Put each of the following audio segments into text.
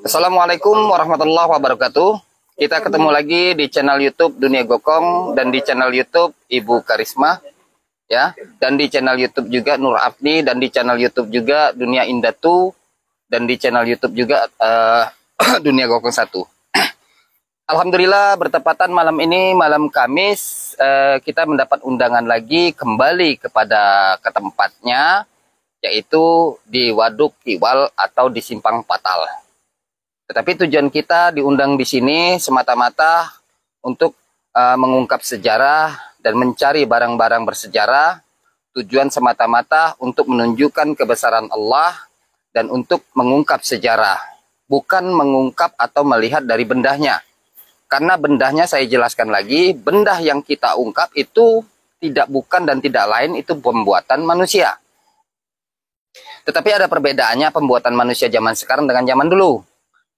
Assalamualaikum warahmatullahi wabarakatuh. Kita ketemu lagi di channel YouTube Dunia Gokong dan di channel YouTube Ibu Karisma, ya, dan di channel YouTube juga Nur Afni, dan di channel YouTube juga Dunia Indatu, dan di channel YouTube juga Dunia Gokong 1. Alhamdulillah bertepatan malam ini, malam Kamis, kita mendapat undangan lagi kembali ke tempatnya, yaitu di Waduk Kiwal atau di Simpang Patal. Tetapi tujuan kita diundang di sini semata-mata untuk mengungkap sejarah dan mencari barang-barang bersejarah. Tujuan semata-mata untuk menunjukkan kebesaran Allah dan untuk mengungkap sejarah, bukan mengungkap atau melihat dari bendahnya. Karena bendahnya saya jelaskan lagi, bendah yang kita ungkap itu bukan dan tidak lain itu pembuatan manusia. Tetapi ada perbedaannya pembuatan manusia zaman sekarang dengan zaman dulu.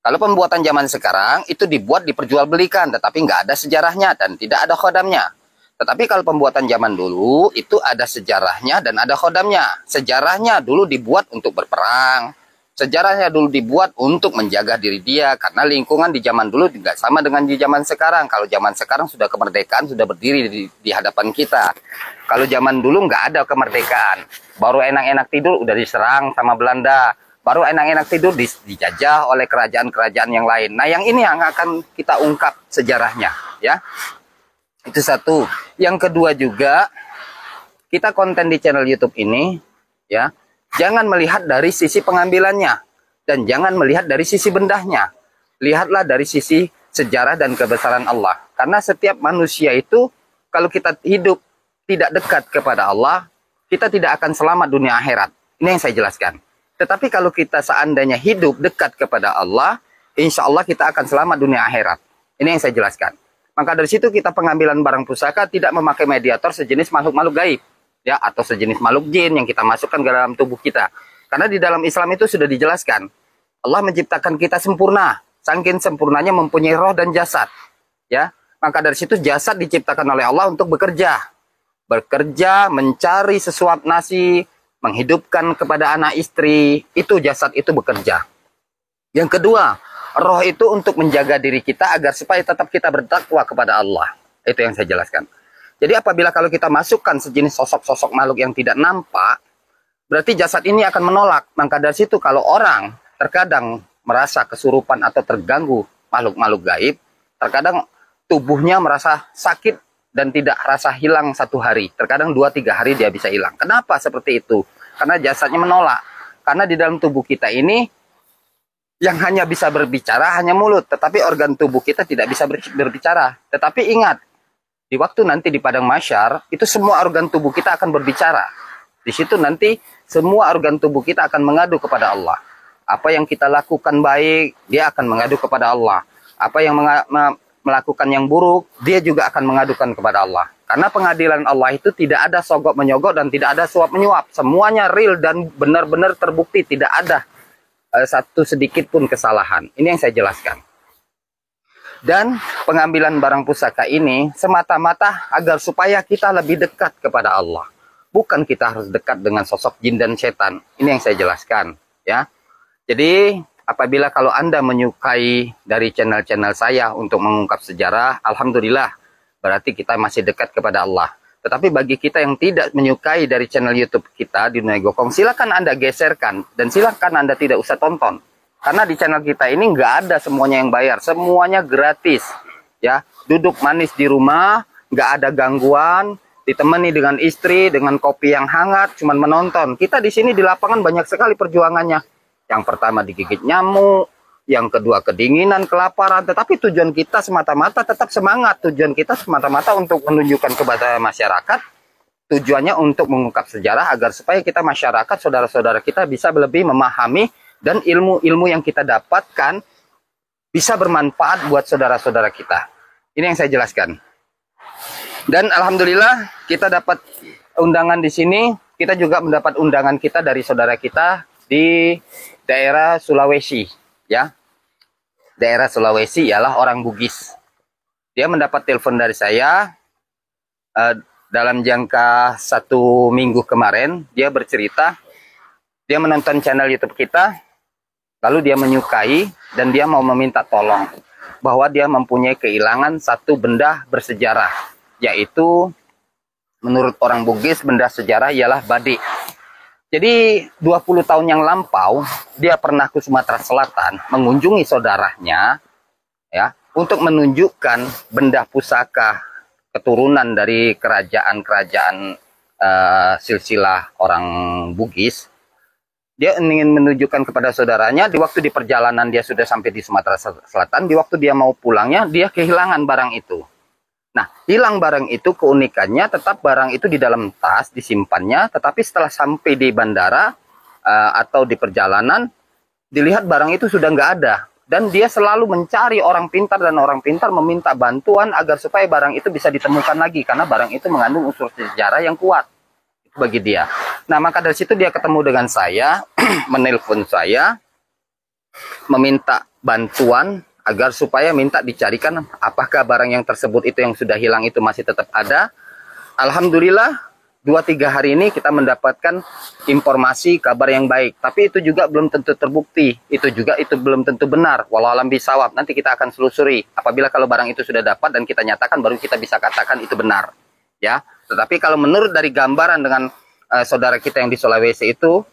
Kalau pembuatan zaman sekarang itu dibuat diperjualbelikan, tetapi nggak ada sejarahnya dan tidak ada khodamnya. Tetapi kalau pembuatan zaman dulu itu ada sejarahnya dan ada khodamnya. Sejarahnya dulu dibuat untuk berperang. Sejarahnya dulu dibuat untuk menjaga diri dia, karena lingkungan di zaman dulu tidak sama dengan di zaman sekarang. Kalau zaman sekarang sudah kemerdekaan, sudah berdiri di hadapan kita. Kalau zaman dulu nggak ada kemerdekaan. Baru enak-enak tidur udah diserang sama Belanda. Baru enak-enak tidur dijajah oleh kerajaan-kerajaan yang lain. Nah, yang ini yang akan kita ungkap sejarahnya, ya. Itu satu. Yang kedua juga, kita konten di channel YouTube ini, ya, jangan melihat dari sisi pengambilannya dan jangan melihat dari sisi bendahnya. Lihatlah dari sisi sejarah dan kebesaran Allah. Karena setiap manusia itu, kalau kita hidup tidak dekat kepada Allah, kita tidak akan selamat dunia akhirat. Ini yang saya jelaskan. Tetapi kalau kita seandainya hidup dekat kepada Allah, insya Allah kita akan selamat dunia akhirat. Ini yang saya jelaskan. Maka dari situ kita pengambilan barang pusaka tidak memakai mediator sejenis makhluk-makhluk gaib, ya, atau sejenis makhluk jin yang kita masukkan ke dalam tubuh kita. Karena di dalam Islam itu sudah dijelaskan, Allah menciptakan kita sempurna, saking sempurnanya mempunyai roh dan jasad, ya. Maka dari situ jasad diciptakan oleh Allah untuk bekerja, mencari sesuap nasi, menghidupkan kepada anak istri, itu jasad itu bekerja. Yang kedua, roh itu untuk menjaga diri kita agar supaya tetap kita bertakwa kepada Allah. Itu yang saya jelaskan. Jadi apabila kalau kita masukkan sejenis sosok-sosok makhluk yang tidak nampak, berarti jasad ini akan menolak. Maka dari situ kalau orang terkadang merasa kesurupan atau terganggu makhluk-makhluk gaib, terkadang tubuhnya merasa sakit dan tidak rasa hilang 1 hari. Terkadang 2-3 hari dia bisa hilang. Kenapa seperti itu? Karena jasadnya menolak. Karena di dalam tubuh kita ini, yang hanya bisa berbicara hanya mulut. Tetapi organ tubuh kita tidak bisa berbicara. Tetapi ingat, di waktu nanti di padang mahsyar, itu semua organ tubuh kita akan berbicara. Di situ nanti, semua organ tubuh kita akan mengadu kepada Allah. Apa yang kita lakukan baik, dia akan mengadu kepada Allah. Apa yang melakukan yang buruk, dia juga akan mengadukan kepada Allah. Karena pengadilan Allah itu tidak ada sogok menyogok dan tidak ada suap menyuap. Semuanya real dan benar-benar terbukti, tidak ada satu sedikit pun kesalahan. Ini yang saya jelaskan. Dan pengambilan barang pusaka ini semata-mata agar supaya kita lebih dekat kepada Allah. Bukan kita harus dekat dengan sosok jin dan setan. Ini yang saya jelaskan, ya. Jadi apabila kalau Anda menyukai dari channel-channel saya untuk mengungkap sejarah, alhamdulillah, berarti kita masih dekat kepada Allah. Tetapi bagi kita yang tidak menyukai dari channel YouTube kita di Dunia Gokong, silakan Anda geserkan dan silakan Anda tidak usah tonton. Karena di channel kita ini nggak ada semuanya yang bayar, semuanya gratis, ya. Duduk manis di rumah, nggak ada gangguan, ditemani dengan istri, dengan kopi yang hangat, cuman menonton. Kita di sini di lapangan banyak sekali perjuangannya. Yang pertama digigit nyamuk, yang kedua kedinginan, kelaparan. Tetapi tujuan kita semata-mata tetap semangat. Tujuan kita semata-mata untuk menunjukkan kepada masyarakat. Tujuannya untuk mengungkap sejarah agar supaya kita masyarakat, saudara-saudara kita bisa lebih memahami dan ilmu-ilmu yang kita dapatkan bisa bermanfaat buat saudara-saudara kita. Ini yang saya jelaskan. Dan alhamdulillah kita dapat undangan di sini. Kita juga mendapat undangan kita dari saudara kita di daerah Sulawesi, ya. Daerah Sulawesi ialah orang Bugis. Dia mendapat telepon dari saya dalam jangka 1 minggu kemarin. Dia bercerita, dia menonton channel YouTube kita Lalu dia menyukai dan dia mau meminta tolong bahwa dia mempunyai kehilangan satu benda bersejarah, yaitu menurut orang Bugis benda sejarah ialah badik. Jadi 20 tahun yang lampau dia pernah ke Sumatera Selatan mengunjungi saudaranya ya untuk menunjukkan benda pusaka keturunan dari kerajaan-kerajaan silsilah orang Bugis. Dia ingin menunjukkan kepada saudaranya di waktu di perjalanan dia sudah sampai di Sumatera Selatan, di waktu dia mau pulangnya dia kehilangan barang itu. Nah, hilang barang itu keunikannya tetap barang itu di dalam tas disimpannya, tetapi setelah sampai di bandara atau di perjalanan, dilihat barang itu sudah nggak ada. Dan dia selalu mencari orang pintar dan orang pintar meminta bantuan agar supaya barang itu bisa ditemukan lagi, karena barang itu mengandung unsur sejarah yang kuat. Itu bagi dia. Nah, maka dari situ dia ketemu dengan saya, menelpon saya, meminta bantuan, agar supaya minta dicarikan apakah barang yang tersebut itu yang sudah hilang itu masih tetap ada. Alhamdulillah 2-3 hari ini kita mendapatkan informasi kabar yang baik, tapi itu juga belum tentu terbukti, itu belum tentu benar, walau alam bisawab. Nanti kita akan selusuri. Apabila kalau barang itu sudah dapat dan kita nyatakan, baru kita bisa katakan itu benar, ya. Tetapi kalau menurut dari gambaran dengan saudara kita yang di Sulawesi itu,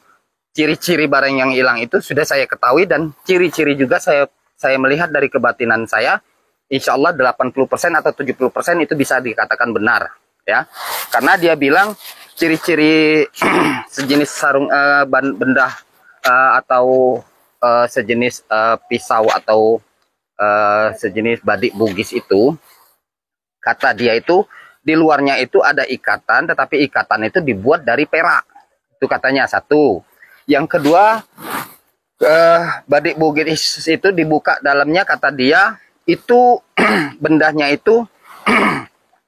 ciri-ciri barang yang hilang itu sudah saya ketahui, dan ciri-ciri juga saya melihat dari kebatinan saya, insya Allah 80% atau 70% itu bisa dikatakan benar, ya. Karena dia bilang ciri-ciri sejenis sarung benda atau sejenis pisau atau sejenis badik Bugis itu, kata dia itu di luarnya itu ada ikatan, tetapi ikatan itu dibuat dari perak. Itu katanya satu. Yang kedua, badik Bugis itu dibuka dalamnya, kata dia itu bendanya itu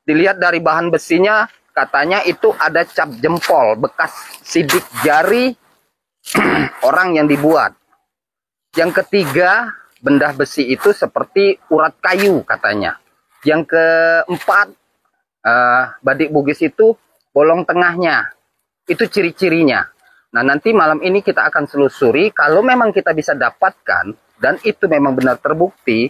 dilihat dari bahan besinya, katanya itu ada cap jempol bekas sidik jari orang yang dibuat. Yang ketiga, benda besi itu seperti urat kayu katanya. Yang keempat, badik Bugis itu bolong tengahnya. Itu ciri-cirinya. Nah, nanti malam ini kita akan selusuri. Kalau memang kita bisa dapatkan dan itu memang benar terbukti,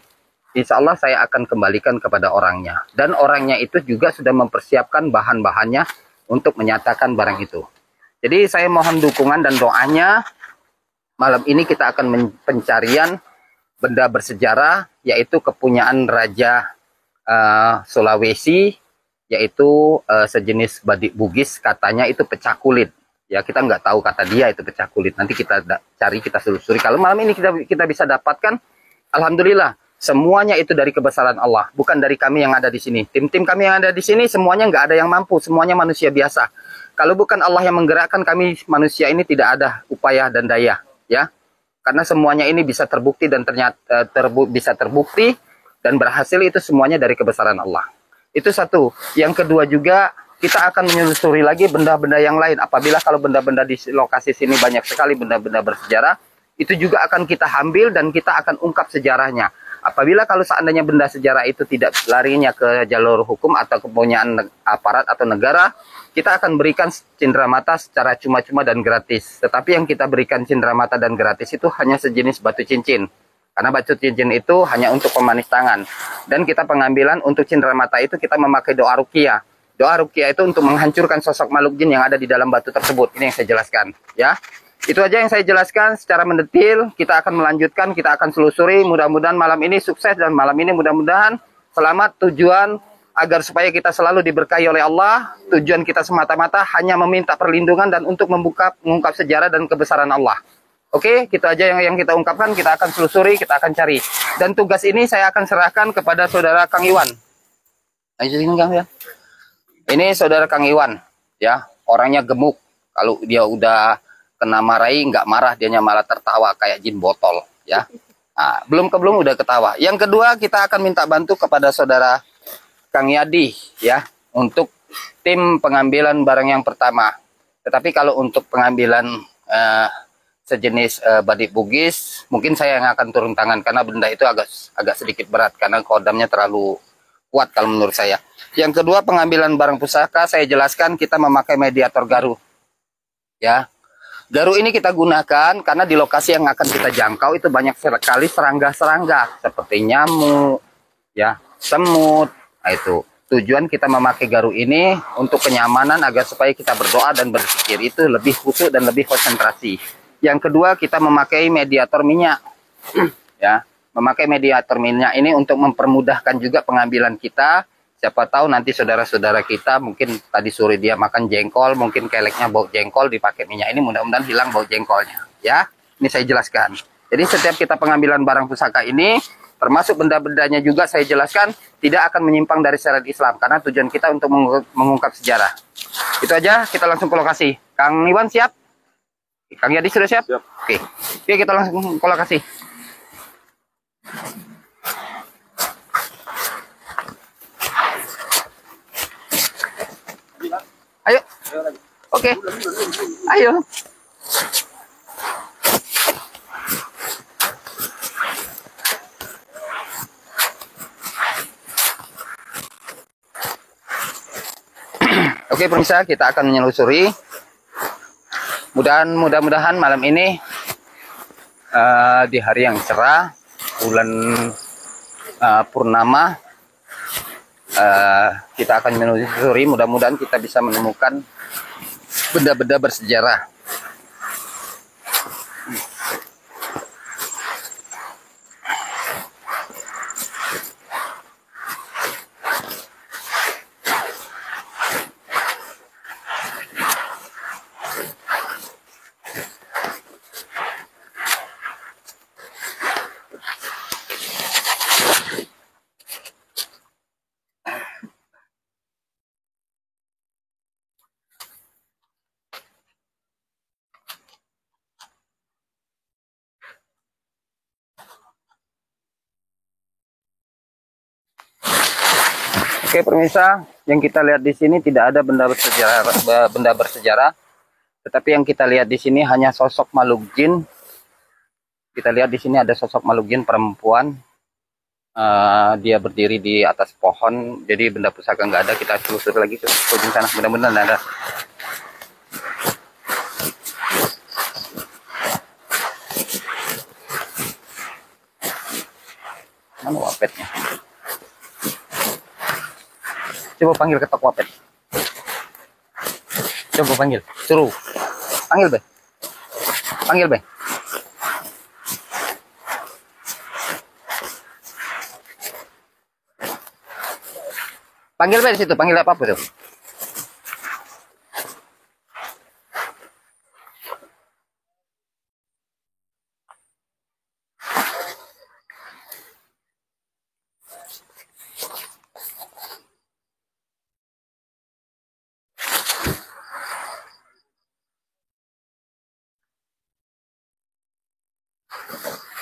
insya Allah saya akan kembalikan kepada orangnya. Dan orangnya itu juga sudah mempersiapkan bahan-bahannya untuk menyatakan barang itu. Jadi saya mohon dukungan dan doanya. Malam ini kita akan pencarian benda bersejarah, yaitu kepunyaan Raja Sulawesi, yaitu sejenis badik Bugis, katanya itu pecah kulit. Ya, kita nggak tahu, kata dia itu pecah kulit. Nanti kita cari, kita selusuri. Kalau malam ini kita bisa dapatkan, alhamdulillah. Semuanya itu dari kebesaran Allah, bukan dari kami yang ada di sini. Tim-tim kami yang ada di sini semuanya nggak ada yang mampu, semuanya manusia biasa. Kalau bukan Allah yang menggerakkan, kami manusia ini tidak ada upaya dan daya, ya. Karena semuanya ini bisa terbukti dan ternyata bisa terbukti dan berhasil, itu semuanya dari kebesaran Allah. Itu satu. Yang kedua juga, kita akan menelusuri lagi benda-benda yang lain. Apabila kalau benda-benda di lokasi sini banyak sekali benda-benda bersejarah, itu juga akan kita ambil dan kita akan ungkap sejarahnya. Apabila kalau seandainya benda sejarah itu tidak larinya ke jalur hukum atau kepunyaan aparat atau negara, kita akan berikan cenderamata secara cuma-cuma dan gratis. Tetapi yang kita berikan cenderamata dan gratis itu hanya sejenis batu cincin. Karena batu cincin itu hanya untuk pemanis tangan. Dan kita pengambilan untuk cenderamata itu kita memakai doa ruqyah. Doa ruqyah itu untuk menghancurkan sosok makhluk jin yang ada di dalam batu tersebut. Ini yang saya jelaskan, ya. Itu aja yang saya jelaskan secara mendetil. Kita akan melanjutkan, kita akan selusuri. Mudah-mudahan malam ini sukses, dan malam ini mudah-mudahan selamat. Tujuan agar supaya kita selalu diberkahi oleh Allah. Tujuan kita semata-mata hanya meminta perlindungan dan untuk mengungkap sejarah dan kebesaran Allah. Oke, kita aja yang kita ungkapkan, kita akan selusuri, kita akan cari. Dan tugas ini saya akan serahkan kepada saudara Kang Iwan. Ayo sini Kang, ya. Ini saudara Kang Iwan, ya, orangnya gemuk. Kalau dia udah kena marahi, nggak marah, dianya malah tertawa kayak jin botol, ya. Nah, belum udah ketawa. Yang kedua, kita akan minta bantu kepada saudara Kang Yadi, ya, untuk tim pengambilan barang yang pertama. Tetapi kalau untuk pengambilan sejenis badik Bugis, mungkin saya yang akan turun tangan karena benda itu agak sedikit berat karena kodamnya terlalu kuat kalau menurut saya. Yang kedua, pengambilan barang pusaka, saya jelaskan kita memakai mediator garu, ya. Garu ini kita gunakan karena di lokasi yang akan kita jangkau itu banyak sekali serangga-serangga seperti nyamuk, ya, semut. Nah, itu tujuan kita memakai garu ini untuk kenyamanan agar supaya kita berdoa dan berzikir itu lebih khusyuk dan lebih konsentrasi. Yang kedua, kita memakai mediator minyak, ya, memakai mediator minyak ini untuk mempermudahkan juga pengambilan kita. Siapa tahu nanti saudara-saudara kita mungkin tadi sore dia makan jengkol, mungkin keleknya bau jengkol, dipakai minyak ini mudah-mudahan hilang bau jengkolnya. Ya, ini saya jelaskan. Jadi setiap kita pengambilan barang pusaka ini, termasuk benda-bendanya juga saya jelaskan, tidak akan menyimpang dari syariat Islam. Karena tujuan kita untuk mengungkap sejarah. Itu aja, kita langsung ke lokasi. Kang Iwan siap? Kang Yadi sudah siap? Siap. Oke, kita langsung ke lokasi. Ayo. Oke. Ayo. Oke, pemirsa, kita akan menyelusuri. Mudah-mudahan malam ini di hari yang cerah, bulan purnama, kita akan menelusuri, mudah-mudahan kita bisa menemukan benda-benda bersejarah. Oke, pemirsa, yang kita lihat di sini tidak ada benda bersejarah, tetapi yang kita lihat di sini hanya sosok makhluk jin. Kita lihat di sini ada sosok makhluk jin perempuan. Dia berdiri di atas pohon, jadi benda pusaka nggak ada. Kita telusuri lagi ke ujung sana, mudah-mudahan ada. Mana wapetnya? Coba panggil ketok wapet. Coba panggil, suruh. Panggil, Be. Panggil, Be. Panggil, Be, di situ. Panggil apa tuh?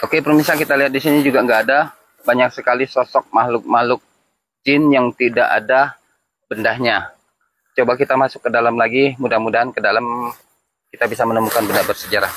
Oke, pemirsa, kita lihat di sini juga nggak ada. Banyak sekali sosok makhluk-makhluk jin yang tidak ada bendahnya. Coba kita masuk ke dalam lagi, mudah-mudahan ke dalam kita bisa menemukan benda bersejarah.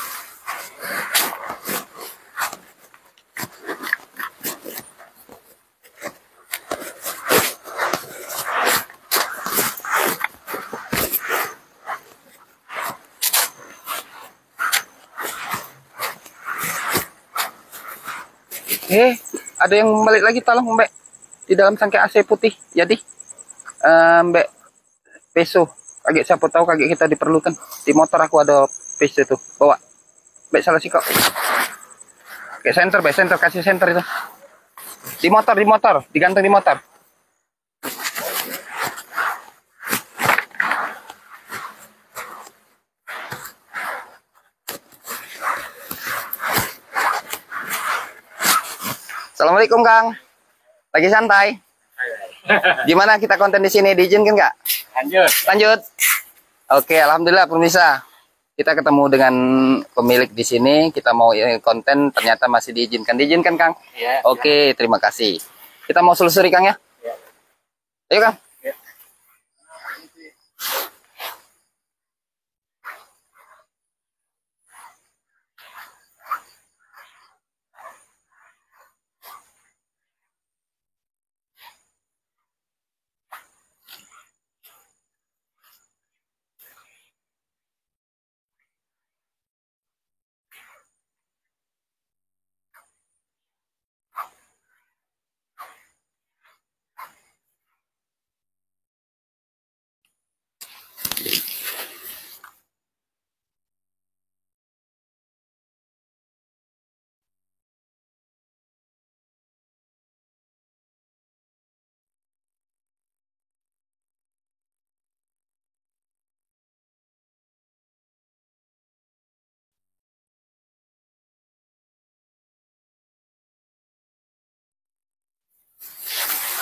Ada yang balik lagi, tolong Mbak. Di dalam tangkai AC putih, jadi Mbak peso. Kaget siapa tahu kaget kita diperlukan. Di motor aku ada peso itu, bawa. Mbak salah sih kok. Kayak senter, Mbak, senter, kasih senter itu. Di motor, digantung di motor. Assalamualaikum, Kang. Lagi santai. Gimana kita konten di sini, diizinkan nggak? Lanjut. Oke, alhamdulillah pemirsa. Kita ketemu dengan pemilik di sini. Kita mau konten, ternyata masih diizinkan. Diizinkan, Kang? Ya. Oke, terima kasih. Kita mau selusuri, Kang, ya? Ayo, Kang.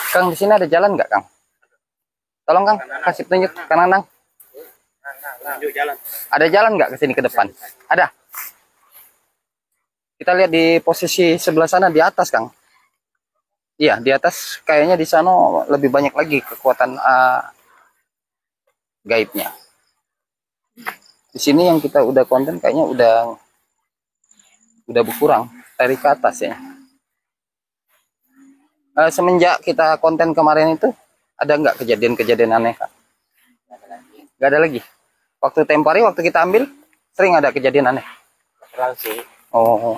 Kang, di sini ada jalan nggak, Kang? Tolong, Kang, kasih petunjuk kanan, Kang. Ada jalan nggak ke sini ke depan? Ada. Kita lihat di posisi sebelah sana di atas, Kang. Iya, di atas kayaknya di sana lebih banyak lagi kekuatan gaibnya. Di sini yang kita udah konten kayaknya udah berkurang dari ke atas ya. Semenjak kita konten kemarin itu ada nggak kejadian-kejadian aneh, Kak? Nggak ada lagi. Waktu tempo hari waktu kita ambil sering ada kejadian aneh. Terlalu sih. Oh,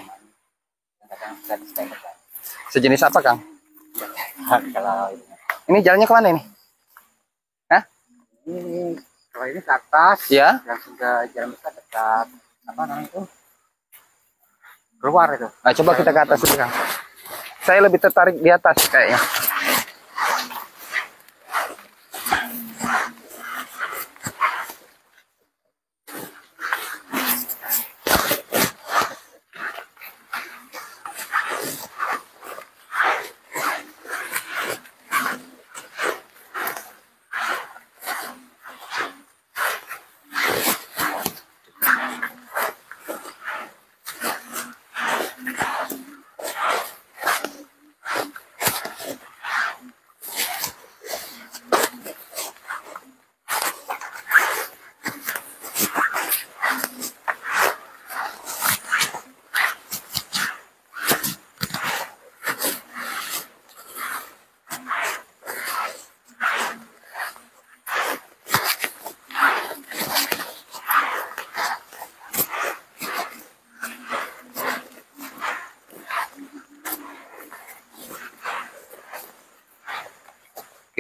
sejenis apa, Kang? Kalau Ini jalannya kemana ini? Hah? kalau ini ke atas, Ya. langsung ke jalan besar dekat apa namanya itu? Keluar itu. Nah, coba kita ke atas dulu, Kang. Saya lebih tertarik di atas kayaknya.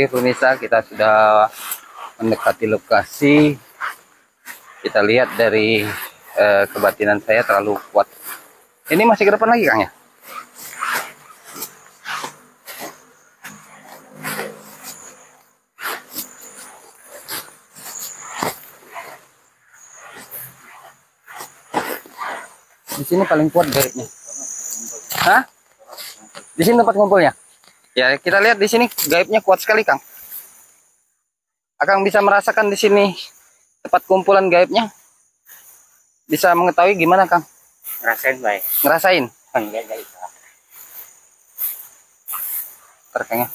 Oke, pemirsa, kita sudah mendekati lokasi. Kita lihat dari kebatinan saya terlalu kuat. Ini masih ke depan lagi, Kang ya? Di sini paling kuat gaibnya. Hah? Di sini tempat ngumpulnya? Ya, kita lihat di sini gaibnya kuat sekali, Kang. Akang bisa merasakan di sini tempat kumpulan gaibnya. Bisa mengetahui gimana, Kang? Ngerasain baik. Ngerasain? Enggak bisa. Terkangnya.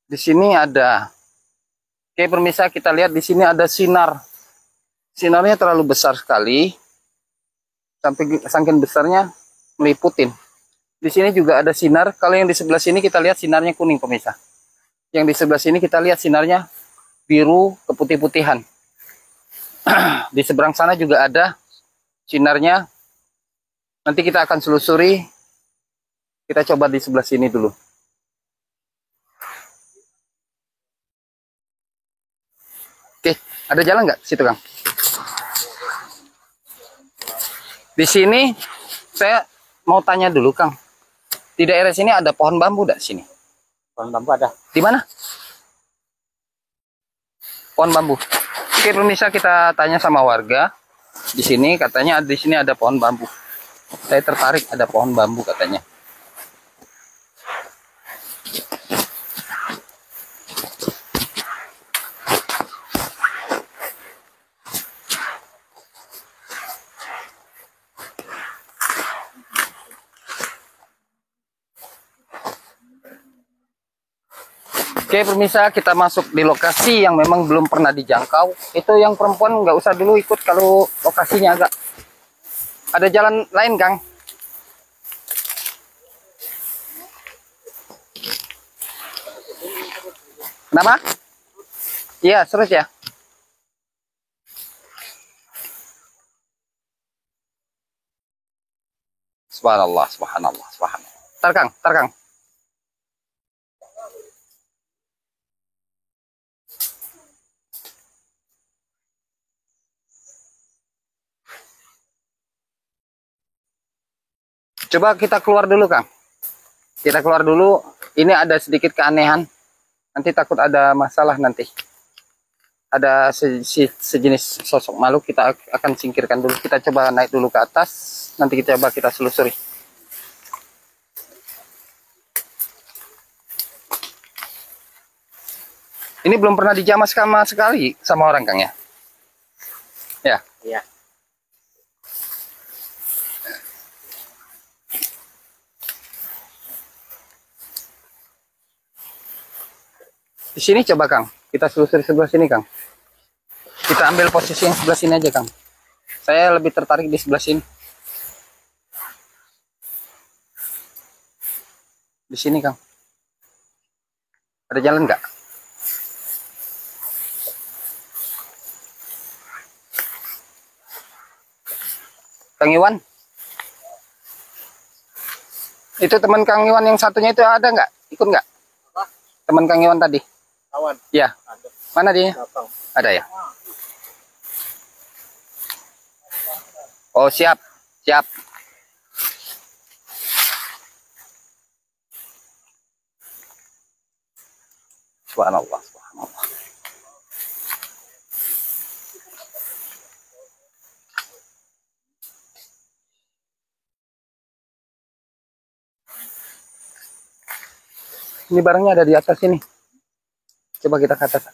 Di sini ada. Oke, pemirsa, kita lihat di sini ada sinar. Sinarnya terlalu besar sekali. Sampai saking besarnya meliputin. Di sini juga ada sinar. Kalau yang di sebelah sini kita lihat sinarnya kuning, pemirsa. Yang di sebelah sini kita lihat sinarnya biru keputih-putihan. Di seberang sana juga ada sinarnya. Nanti kita akan selusuri. Kita coba di sebelah sini dulu. Oke, ada jalan nggak situ, Kang? Di sini saya mau tanya dulu, Kang. Di daerah sini ada pohon bambu enggak sini? Pohon bambu ada. Di mana? Pohon bambu. Oke, pemirsa, kita tanya sama warga. Di sini katanya di sini ada pohon bambu. Saya tertarik ada pohon bambu katanya. Oke, pemirsa, kita masuk di lokasi yang memang belum pernah dijangkau. Itu yang perempuan nggak usah dulu ikut kalau lokasinya agak. Ada jalan lain, Kang? Kenapa? Iya, serius ya. Subhanallah, subhanallah, subhanallah. Tarkang, tarkang. Coba kita keluar dulu, Kang. Kita keluar dulu. Ini ada sedikit keanehan. Nanti takut ada masalah nanti. ada sejenis sosok makhluk, kita akan singkirkan dulu. Kita coba naik dulu ke atas, nanti kita coba kita selusuri. Ini belum pernah dijamah sama sekali sama orang, Kang, ya? Ya. Iya. Di sini coba, Kang. Kita selusuri sebelah sini, Kang. Kita ambil posisi yang sebelah sini aja, Kang. Saya lebih tertarik di sebelah sini. Di sini, Kang. Ada jalan nggak? Kang Iwan? Itu teman Kang Iwan yang satunya itu ada nggak? Ikut nggak? Teman Kang Iwan tadi? Kawan. Ya. Ada. Mana dia? Belakang. Ada ya? Oh, siap. Siap. Subhanallah. Subhanallah. Ini barangnya ada di atas ini. Coba kita ke atas.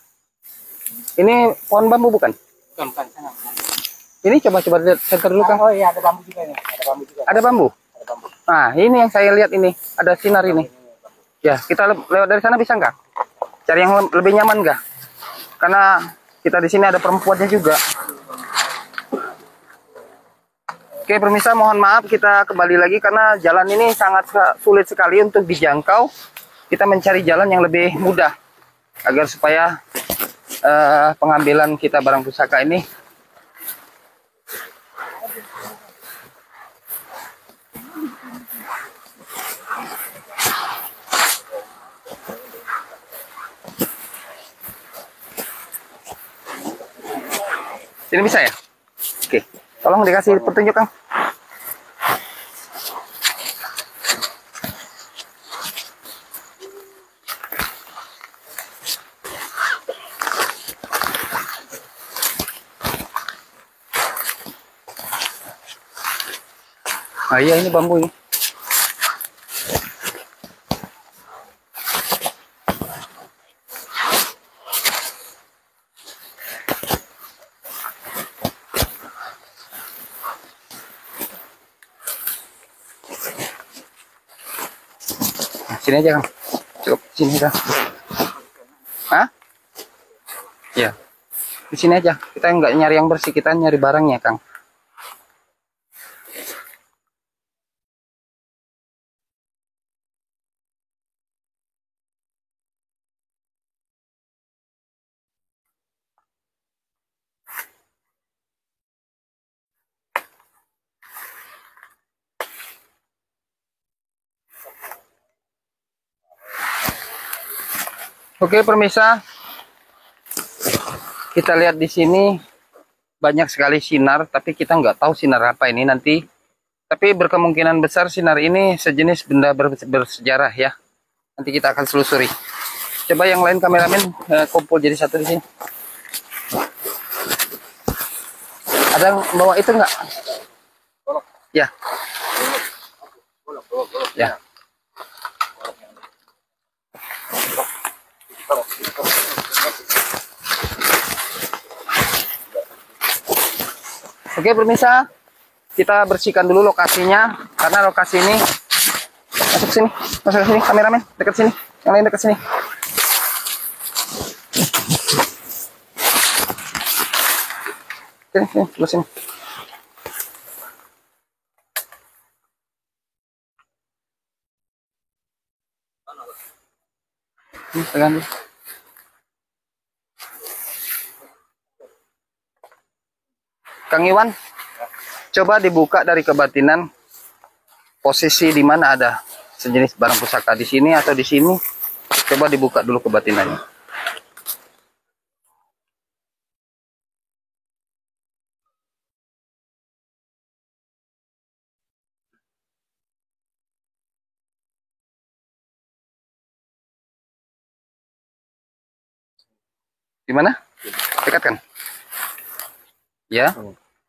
Ini pohon bambu bukan? Bukan. Ini coba lihat center dulu, Kang. Oh iya, ada bambu juga nih. Ada bambu juga. Ada bambu? Ada bambu. Nah, ini yang saya lihat ini. Ada sinar ini. Ya, kita lewat dari sana bisa nggak? Cari yang lebih nyaman nggak? Karena kita di sini ada perempuannya juga. Oke, pemirsa, mohon maaf kita kembali lagi karena jalan ini sangat sulit sekali untuk dijangkau. Kita mencari jalan yang lebih mudah agar supaya pengambilan kita barang pusaka ini ini bisa ya? Oke, tolong dikasih petunjuk, Kang. Ah iya, ini bambu ini. Sini aja, Kang. Cukup sini, Kang. Hah? Ya. Di sini aja. Kita nggak nyari yang bersih, kita nyari barangnya, Kang. Oke, pemirsa, kita lihat di sini banyak sekali sinar, tapi kita nggak tahu sinar apa ini nanti. Tapi berkemungkinan besar sinar ini sejenis benda bersejarah ya. Nanti kita akan selusuri. Coba yang lain kameramen kumpul jadi satu di sini. Ada yang bawa itu nggak? Ya. Ya. Oke, pemirsa, kita bersihkan dulu lokasinya karena lokasi ini masuk ke sini, kameramen dekat sini, yang lain dekat sini. Sini, sebelah sini. Pegang dulu. Kang Iwan, coba dibuka dari kebatinan posisi di mana ada sejenis barang pusaka di sini atau di sini. Coba dibuka dulu kebatinannya. Di mana? Dekatkan. Ya.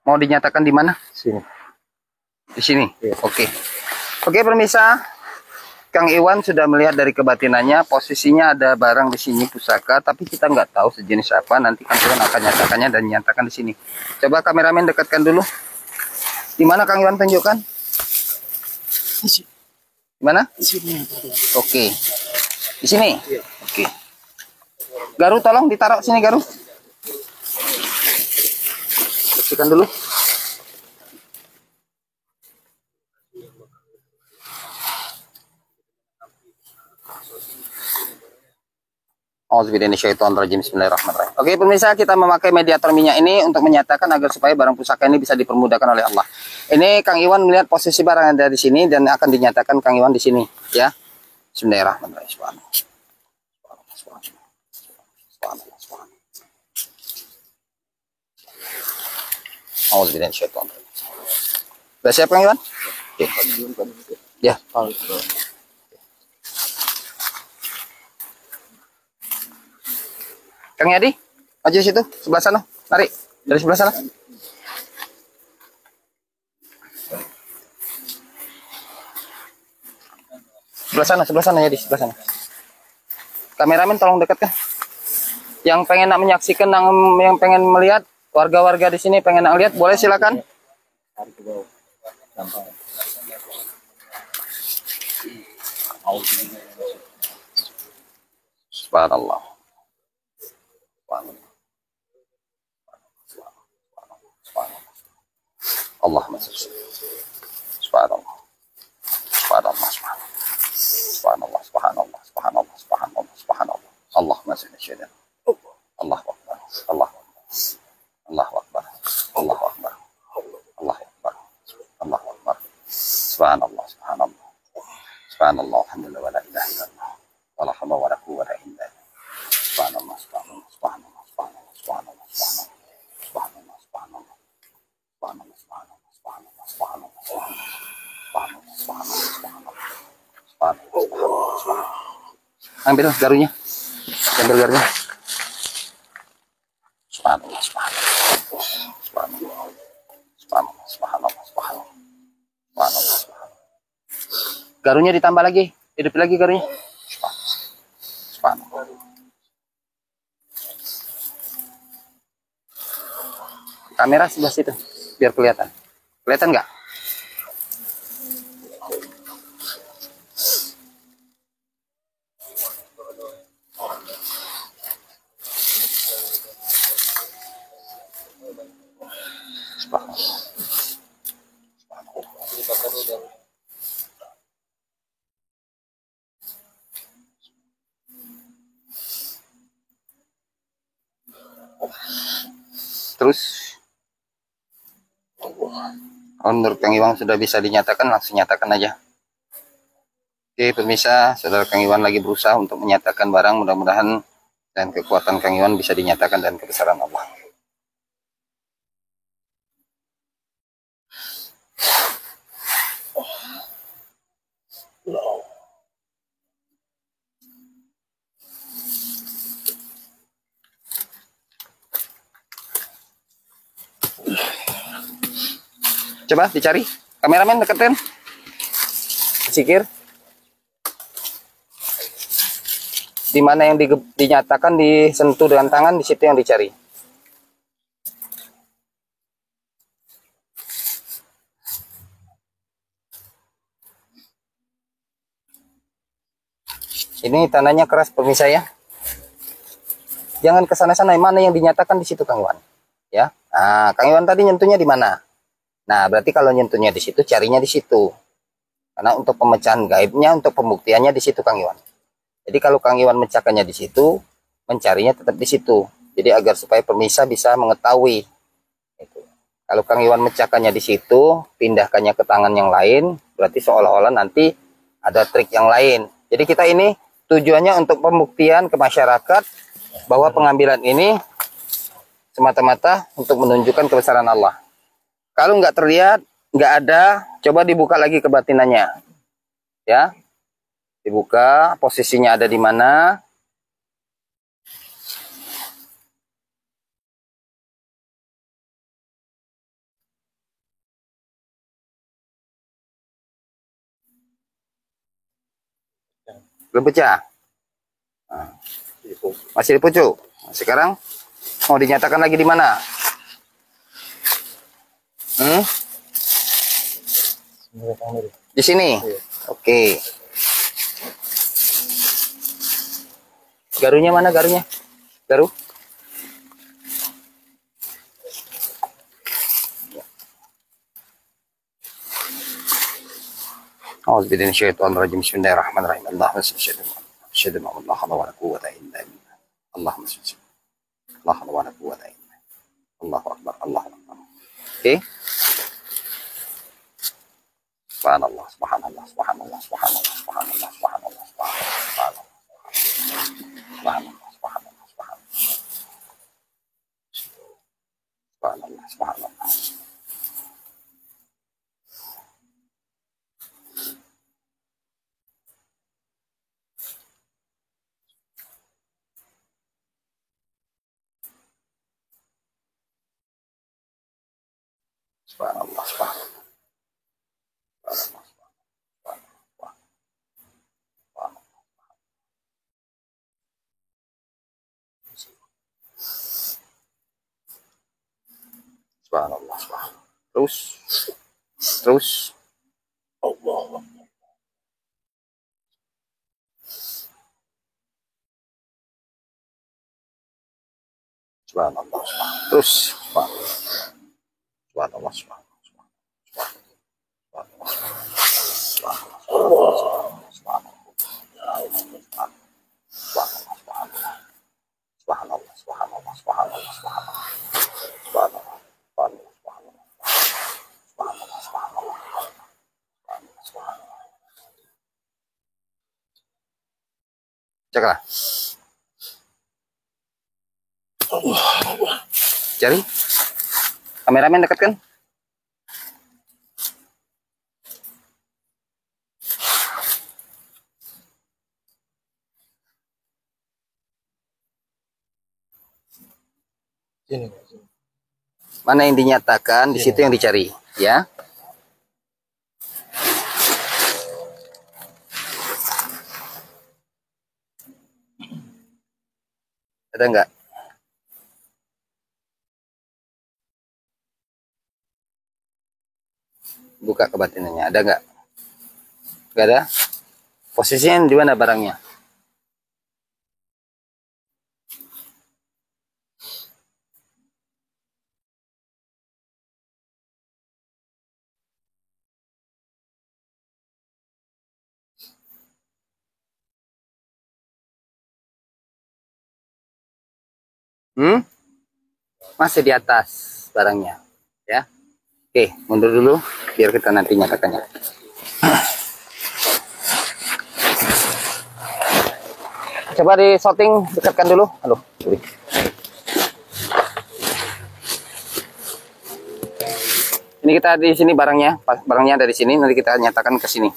Mau dinyatakan di mana? Sini. Di sini. Iya. Oke. Oke, pemirsa. Kang Iwan sudah melihat dari kebatinannya, posisinya ada barang di sini pusaka, tapi kita nggak tahu sejenis apa. Nanti Kang Iwan akan nyatakannya dan nyatakan di sini. Coba kameramen dekatkan dulu. Di mana Kang Iwan tunjukkan? Di mana? Di sini. Oke. Di sini. Iya. Oke. Garu tolong ditaruh sini Garu. Bersihkan dulu. Bismillahirrahmanirrahim. Oke pemirsa, kita memakai mediator minyak ini untuk menyatakan agar supaya barang pusaka ini bisa dipermudahkan oleh Allah. Ini Kang Iwan melihat posisi barang yang ada di sini dan akan dinyatakan Kang Iwan di sini, ya. Bismillahirrahmanirrahim. Sudah siap Kang Iwan? Oke. Ya. Kang Yadi, maju situ, sebelah sana. Mari, dari sebelah sana. Sebelah sana Yadi, sebelah sana. Kameramen tolong dekatkan. Yang pengen nak menyaksikan, yang pengen melihat, warga-warga di sini pengen nak lihat, boleh silakan. Subhanallah. Allahumma salli. Subhanallah. Subhanallah. Subhanallah. Subhanallah. Subhanallah. Subhanallah. Subhanallah. Allahumma salli syaitan. Allahu akbar. Allahu akbar. Allahu akbar. Allahu akbar. Allahu akbar. Allahu akbar. Subhanallah. Subhanallah. Subhanallah. Alhamdulillah wa la ilaha illallah. Wa la hawla wa la quwwata illa billah. Subhanallah. Subhanallah. Subhanallah. Subhanallah. Subhanallah. Subhanallah. Subhanallah. Subhanallah. Ambil garunya. Ambil garunya. Subhanallah, subhanallah. Subhanallah. Subhanallah, subhanallah, subhanallah. Subhanallah, subhanallah. Garunya ditambah lagi. Hidup lagi garunya. Subhanallah. Kamera sebelah situ biar kelihatan. Kelihatan nggak? Terus menurut Kang Iwan sudah bisa dinyatakan, langsung nyatakan aja. Oke pemirsa, saudara Kang Iwan lagi berusaha untuk menyatakan barang, mudah-mudahan dan kekuatan Kang Iwan bisa dinyatakan dan kebesaran Allah. Coba dicari, kameramen deketin, sikir. Di mana yang dinyatakan disentuh dengan tangan, di situ yang dicari. Ini tanahnya keras pemirsa ya. Jangan ke sana-sana, mana yang dinyatakan di situ Kang Iwan. Ya. Nah, Kang Iwan tadi nyentuhnya di mana? Nah, berarti kalau nyentuhnya di situ, carinya di situ. Karena untuk pemecahan gaibnya, untuk pembuktiannya di situ Kang Iwan. Jadi kalau Kang Iwan mencakanya di situ, mencarinya tetap di situ. Jadi agar supaya pemirsa bisa mengetahui. Kalau Kang Iwan mencakanya di situ, pindahkannya ke tangan yang lain, berarti seolah-olah nanti ada trik yang lain. Jadi kita ini tujuannya untuk pembuktian ke masyarakat bahwa pengambilan ini semata-mata untuk menunjukkan kebesaran Allah. Kalau nggak terlihat, nggak ada, coba dibuka lagi kebatinannya. Ya, dibuka, posisinya ada di mana. Belum pecah. Nah, masih di pucuk. Nah, sekarang mau dinyatakan lagi di mana? Di sini. Iya. Oke. Garunya mana garunya? Garu? أعوذ بالله من الشيطان الرجيم بسم الله الرحمن الرحيم اللهم صل وسلم أشهد أن لا حول ولا قوة إلا بالله اللهم صل وسلم لا حول ولا قوة إلا بالله الله أكبر الله أكبر. Oke. Subhanallah subhanallah subhanallah subhanallah subhanallah subhanallah subhanallah subhanallah subhanallah subhanallah subhanallah. Subhanallah subhanallah. Subhanallah subhanallah. Terus terus Allah. Subhanallah. Terus subhanallah. Subhanallah subhanallah. Ceklah. Cari. Kameramen dekat kan? Mana yang dinyatakan, di situ yang dicari, ya. Ada enggak? Buka kebatinannya, ada enggak? Enggak ada? Posisinya di mana barangnya? Masih di atas barangnya, ya. Oke, mundur dulu biar kita nanti nyatakannya. Coba di shooting, dekatkan dulu. Aduh, sorry. Ini kita di sini barangnya dari sini, nanti kita nyatakan ke sini.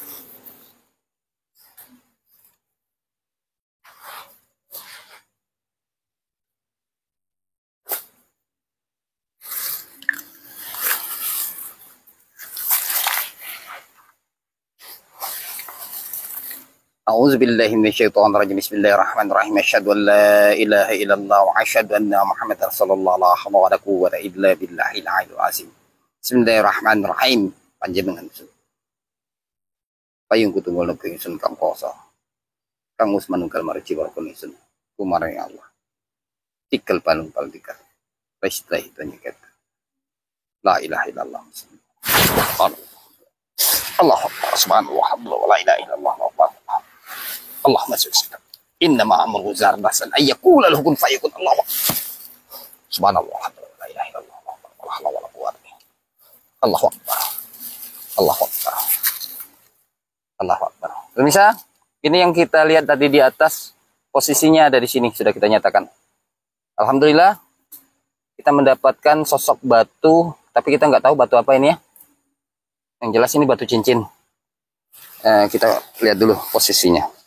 أعوذ بالله من الشيطان الرجيم بسم الله الرحمن الرحيم أشهد أن لا إله إلا الله وأشهد أن محمد رسول الله لا حول ولا قوة إلا بالله العلي العظيم بسم الله الرحمن الرحيم panjenengan payung kutunggal negeri sun kang koso kang us manunggal marji warkon sun kumaring Allah tikal palung paltikal restai tanyaket la ilaha illallah Allah subhanahu wa ta'ala la ilaha illallah Allahumma sholli innama amruhu zarbasan ay yaqula lahu kun fayakun Allah subhanallah la ilaha illallah wala hawla wala quwwata Allahu akbar Allahu akbar Allahu akbar. Pemirsa, ini yang kita lihat tadi di atas posisinya ada di sini sudah kita nyatakan. Alhamdulillah kita mendapatkan sosok batu, tapi kita nggak tahu batu apa ini ya. Yang jelas ini batu cincin. Kita lihat dulu posisinya.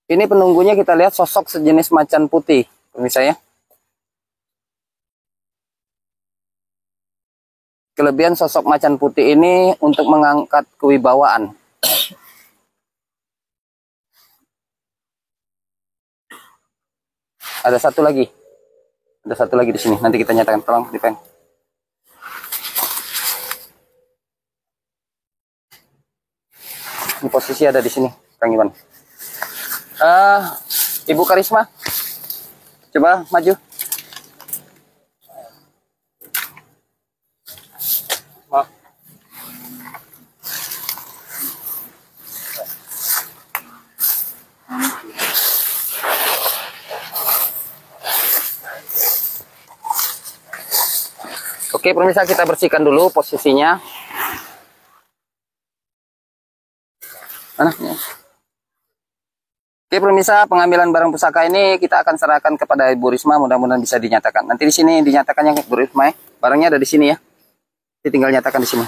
Ini penunggunya kita lihat sosok sejenis macan putih, pemirsa ya. Kelebihan sosok macan putih ini untuk mengangkat kewibawaan. Ada satu lagi. Ada satu lagi di sini. Nanti kita nyatakan, tolong Dipen. Ini posisi ada di sini, Kang Iwan. Ibu Karisma, coba maju. Oke, pemirsa, kita bersihkan dulu posisinya. Mana? Oke, pemirsa, pengambilan barang pusaka ini kita akan serahkan kepada Ibu Risma. Mudah-mudahan bisa dinyatakan. Nanti di sini dinyatakan yang Ibu Risma. Barangnya ada di sini ya. Jadi tinggal nyatakan di sini.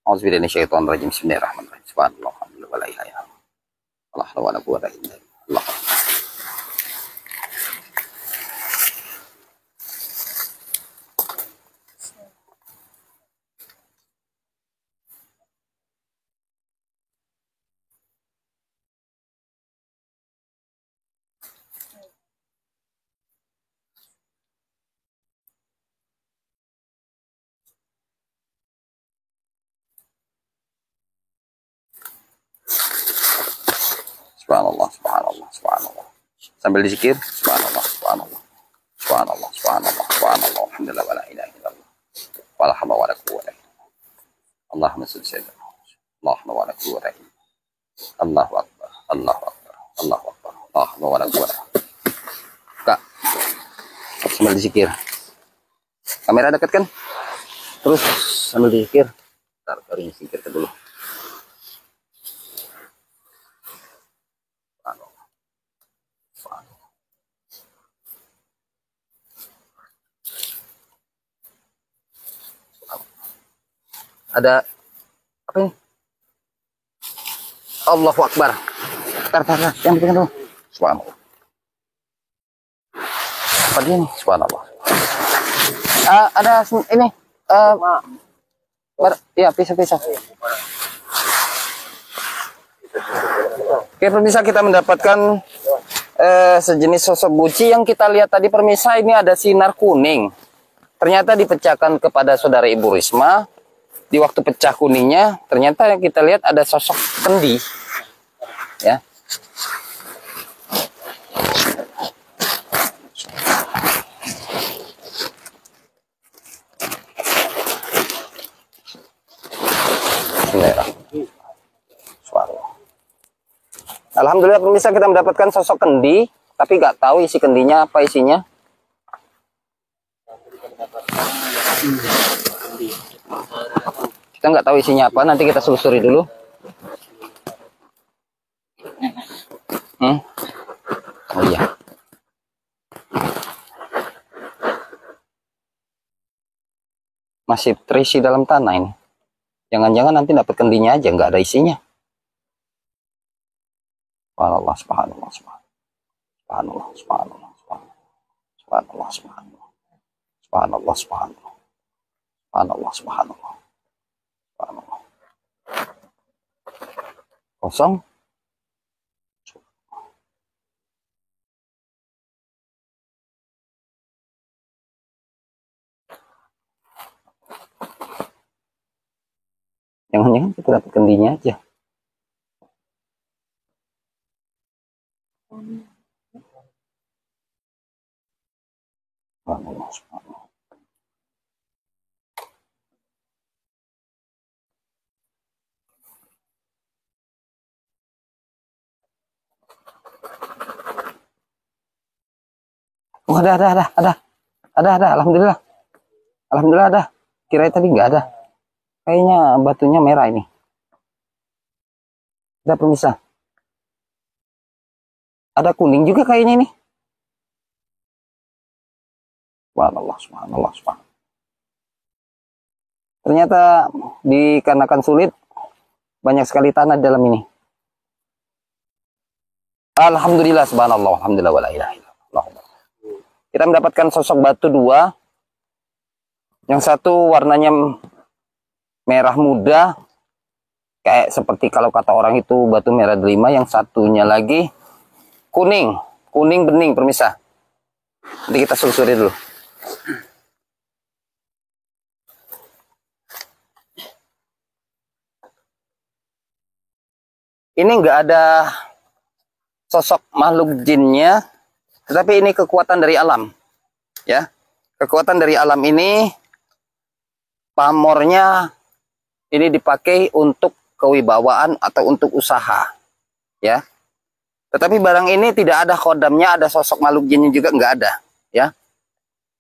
Auzubillahi minasyaitonir rajim. Bismillahirrahmanirrahim. Subhanallah. Wala ilaha illallah. Wala quwwata illa billah. Subhanallah, subhanallah, subhanallah. Sambil dizikir, subhanallah, subhanallah. Subhanallah, subhanallah, subhanallah. Alhamdulillah, wala ilaha illallah. Wala hawla wala quwwata illa billah. Allahumma shalli ala Allahumma wala quwwata illa billah. Allahu akbar, Allahu akbar, Allahu akbar. La hawla wala quwwata. Kak, sambil dizikir. Kamera dekat kan? Terus sambil dizikir. Taruh zikir dulu. Ada apa ini? Allahu Akbar. Tar, yang bikin dulu. Subhanallah. Apa dia nih? Subhanallah. Ada ini. Ya, pisah-pisah. Oke, pemirsa, kita mendapatkan sejenis sosok buci yang kita lihat tadi, pemirsa. Ini ada sinar kuning. Ternyata dipecahkan kepada saudara Ibu Risma. Di waktu pecah kuningnya, ternyata yang kita lihat ada sosok kendi, ya. Alhamdulillah, pemirsa, kita mendapatkan sosok kendi, tapi nggak tahu isi kendinya apa isinya. Kita nggak tahu isinya apa, nanti kita selusuri dulu. Oh iya. Masih terisi dalam tanah ini. Jangan-jangan nanti dapat kendinya aja, nggak ada isinya. Subhanallah, subhanallah, subhanallah, subhanallah, subhanallah, subhanallah, subhanallah, subhanallah, subhanallah, subhanallah, subhanallah. Kosong. Jangan-jangan kita dapat kendinya aja. Subhanallah, subhanallah. Oh, ada, alhamdulillah. Alhamdulillah ada. Kirain tadi nggak ada. Kayaknya batunya merah ini. Ada, pemirsa. Ada kuning juga kayaknya ini. Subhanallah, subhanallah, subhanallah. Ternyata dikarenakan sulit, banyak sekali tanah di dalam ini. Alhamdulillah, subhanallah, alhamdulillah, wala ilaha illallah. Kita mendapatkan sosok batu dua. Yang satu warnanya merah muda, kayak seperti kalau kata orang itu batu merah delima. Yang satunya lagi kuning, kuning bening, permisa. Nanti kita selusuri dulu. Ini nggak ada sosok makhluk jinnya, tetapi ini kekuatan dari alam, ya. Kekuatan dari alam ini, pamornya ini dipakai untuk kewibawaan atau untuk usaha, ya. Tetapi barang ini tidak ada khodamnya, ada sosok makhluk jinnya juga nggak ada, ya.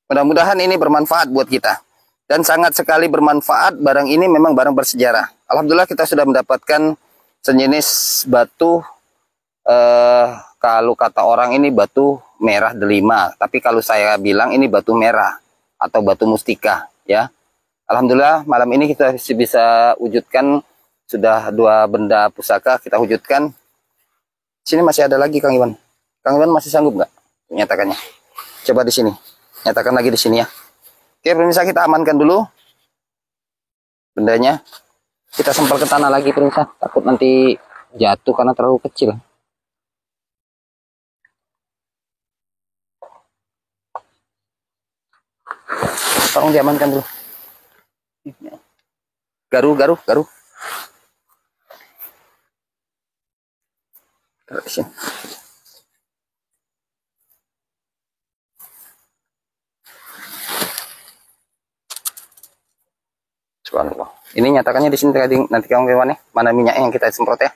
Mudah-mudahan ini bermanfaat buat kita. Dan sangat sekali bermanfaat, barang ini memang barang bersejarah. Alhamdulillah kita sudah mendapatkan sejenis batu, kalau kata orang ini batu merah delima, tapi kalau saya bilang ini batu merah atau batu mustika, ya. Alhamdulillah malam ini kita bisa wujudkan sudah dua benda pusaka kita wujudkan. Sini masih ada lagi Kang Iwan. Kang Iwan masih sanggup nggak menyatakannya? Coba di sini, nyatakan lagi di sini ya. Oke, pemirsa, kita amankan dulu bendanya. Kita sempel ke tanah lagi pemirsa, takut nanti jatuh karena terlalu kecil. Tolong diamankan dulu. Garu. Taruh di sini. Subhanallah. Ini nyatakannya di sini nanti kamu gimana? Mana minyaknya yang kita semprot ya?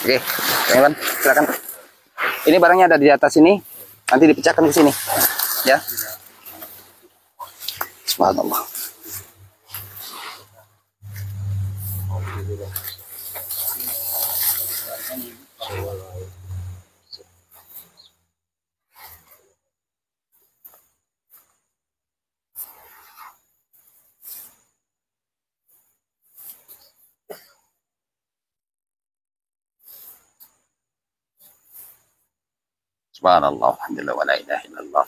Oke, Iwan, silakan. Ini barangnya ada di atas ini, nanti dipecahkan di sini, ya. Subhanallah. Subhanallah, alhamdulillah, wa la ilaha illallah,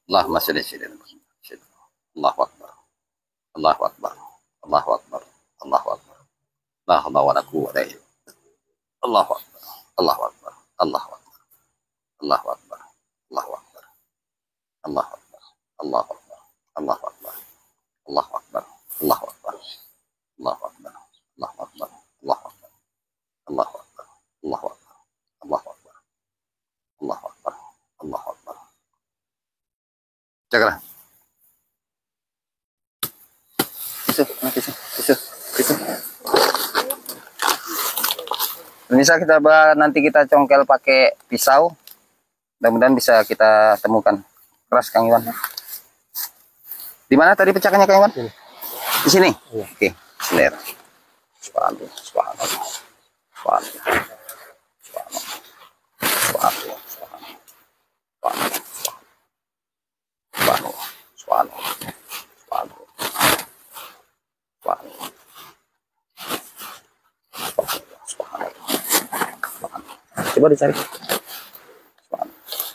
Allahumma salli ala sayyidina Muhammad. Allahu akbar. Allahu akbar. Allahu akbar. Allahu akbar. La haula wa la quwwata illa billah. Allahu akbar. Allahu akbar. Allahu akbar. Allahu akbar. Allahu akbar. Allahu akbar. Allahu akbar. Allahu akbar. Allahu akbar. Allahu akbar. Allahu akbar. Allahu akbar. Allahu akbar. Allahu akbar. Allahu akbar. Allahu akbar. Allahu akbar. Allahu akbar. Cakra. Tisu. Bisa kita nanti kita congkel pakai pisau. Mudah-mudahan bisa kita temukan. Keras Kang Iwan. Di mana tadi pecahkannya Kang Iwan? Di sini. Iya. Oke. Seler. Subhanallah. Subhanallah. Subhanallah. Subhanallah. Coba dicari.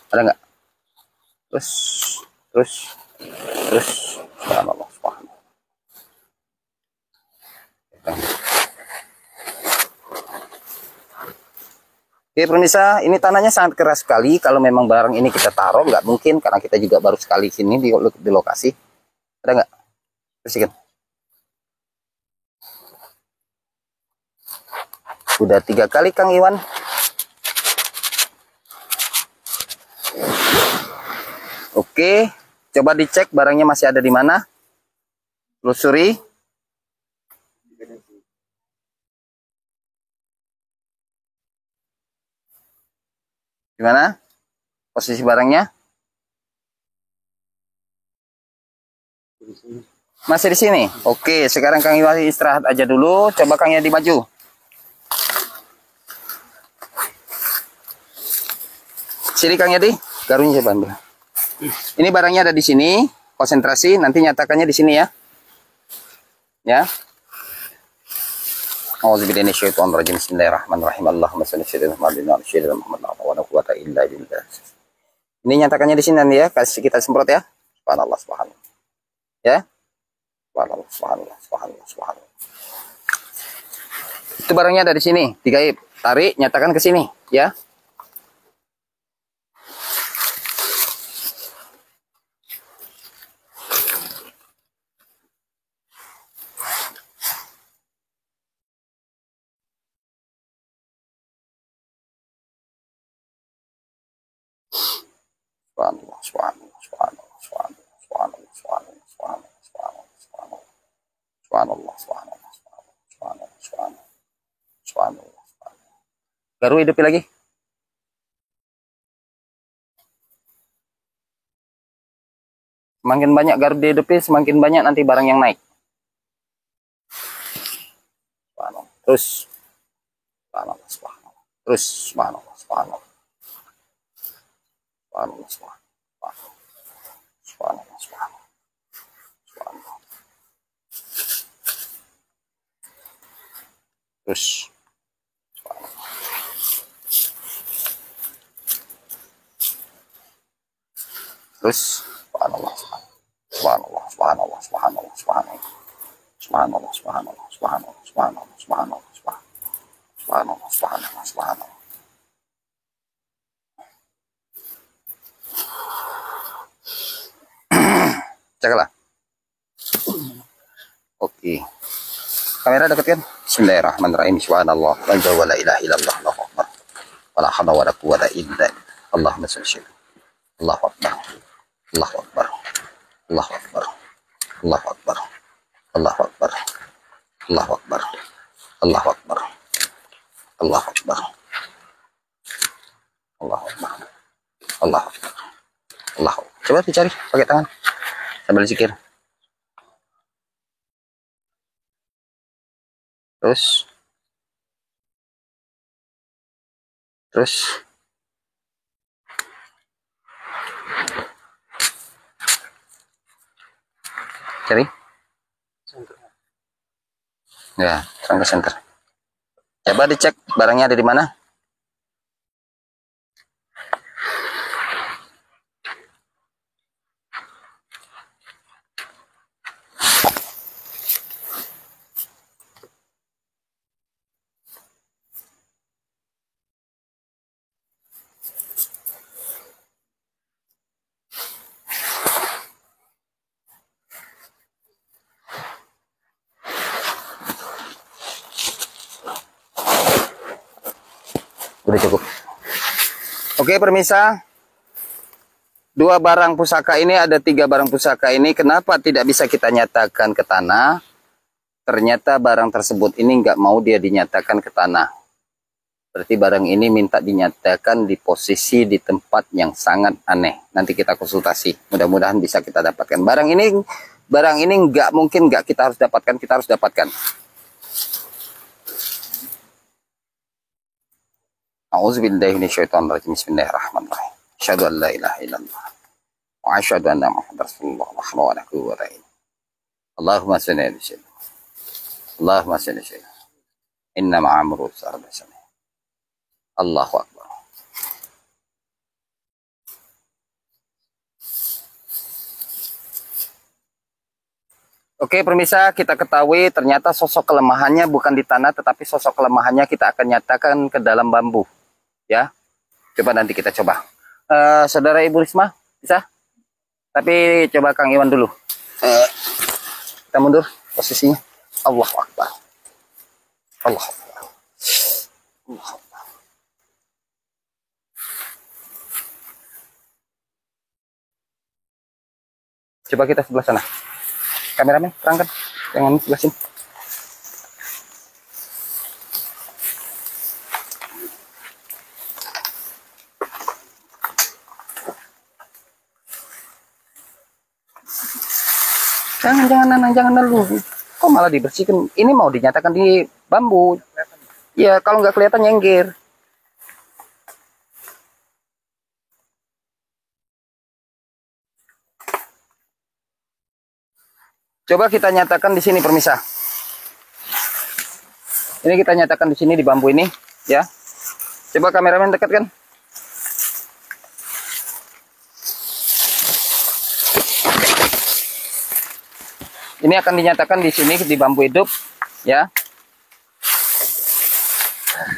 Ada nggak? Terus. Subhanallah. Oke pemirsa, ini tanahnya sangat keras sekali. Kalau memang barang ini kita taruh, nggak mungkin karena kita juga baru sekali sini di lokasi. Ada nggak? Bersihkan. Udah 3 kali Kang Iwan. Oke, coba dicek barangnya masih ada di mana. Telusuri. Gimana posisi barangnya? Masih di sini. Oke, sekarang Kang Iwan istirahat aja dulu. Coba Kang Yadi maju. Sini Kang Yadi, garunya saya ambil. Ini barangnya ada di sini. konsentrasi, nanti nyatakannya di sini ya. Ya. Auzubillahi minasyaitonir rajim. Bismillahirrahmanirrahim. Allahumma shalli ala Muhammad wa ala quwwata illa billah. Ini nyatakannya di sini nanti ya, kasih kita semprot ya. Subhanallah, subhanallah. Ya. Subhanallah, subhanallah, subhanallah, subhanallah. Itu barangnya ada di sini, digaib. Tarik, nyatakan ke sini, ya. Subhanallah, subhanallah, subhanallah, subhanallah, subhanallah, subhanallah, subhanallah, subhanallah, subhanallah, subhanallah, subhanallah, subhanallah, subhanallah, subhanallah. Baru hidupi lagi. Semakin banyak garuk dihidupi, semakin banyak nanti barang yang naik. Subhanallah. Terus. Subhanallah, subhanallah. Terus, subhanallah, subhanallah. Subhanallah, subhanallah. Subhanallah, subhanallah. Subhanallah. Terus. Subhanallah. Terus. Subhanallah, subhanallah, subhanallah, subhanallah, subhanallah, subhanallah, subhanallah, subhanallah, subhanallah, subhanallah, subhanallah, subhanallah, subhanallah. Cakaplah. Oke. Kamera dekatkan. Bismillahirrahmanirrahim. Subhanallah. Wa la ilaha illallah. Allahu akbar. Wala hawla wala quwwata illa billah. Allahumma shalli. Allahu akbar. Allahu akbar. Allahu akbar. Allahu akbar. Allahu akbar. Allahu akbar. Allahu akbar. Allahu akbar. Allahu akbar. Allahu akbar. Allahu. Coba dicari pakai tangan sambil zikir. Terus. Cari. Ya, terang ke center. Coba dicek barangnya ada di mana. Udah cukup. Oke, permisa. 2 barang pusaka ini, ada 3 barang pusaka ini. Kenapa tidak bisa kita nyatakan ke tanah? Ternyata barang tersebut ini nggak mau dia dinyatakan ke tanah. Berarti barang ini minta dinyatakan di posisi, di tempat yang sangat aneh. Nanti kita konsultasi. Mudah-mudahan bisa kita dapatkan. Barang ini nggak mungkin nggak kita harus dapatkan. Kita harus dapatkan. A'udzubillahi minasyaitonir rajim. Bismillahirrahmanirrahim. Asyhadu an la ilaha illallah wa asyhadu anna Muhammadar Rasulullah wa la quwwata illa billah. Allahumma shalli ala sayyidina. Allahumma shalli ala sayyidina. Inna ma'amru sarabasana. Allahu akbar. Oke, pemirsa, kita ketahui ternyata sosok kelemahannya bukan di tanah, tetapi sosok kelemahannya kita akan nyatakan ke dalam bambu. Ya, coba nanti kita coba. Saudara Ibu Risma, bisa? Tapi coba Kang Iwan dulu. Kita mundur posisinya. Allahu akbar. Allahu akbar. Allahu akbar. Coba kita sebelah sana. Kameramen, terangkan. Jangan sebelah sini. Jangan dulu. Kok malah dibersihkan? Ini mau dinyatakan di bambu. Ya, kalau nggak kelihatan nyengir. Coba kita nyatakan di sini permisa. Ini kita nyatakan di sini di bambu ini, ya. Coba kameramen dekatkan. Ini akan dinyatakan di sini di bambu hidup, ya.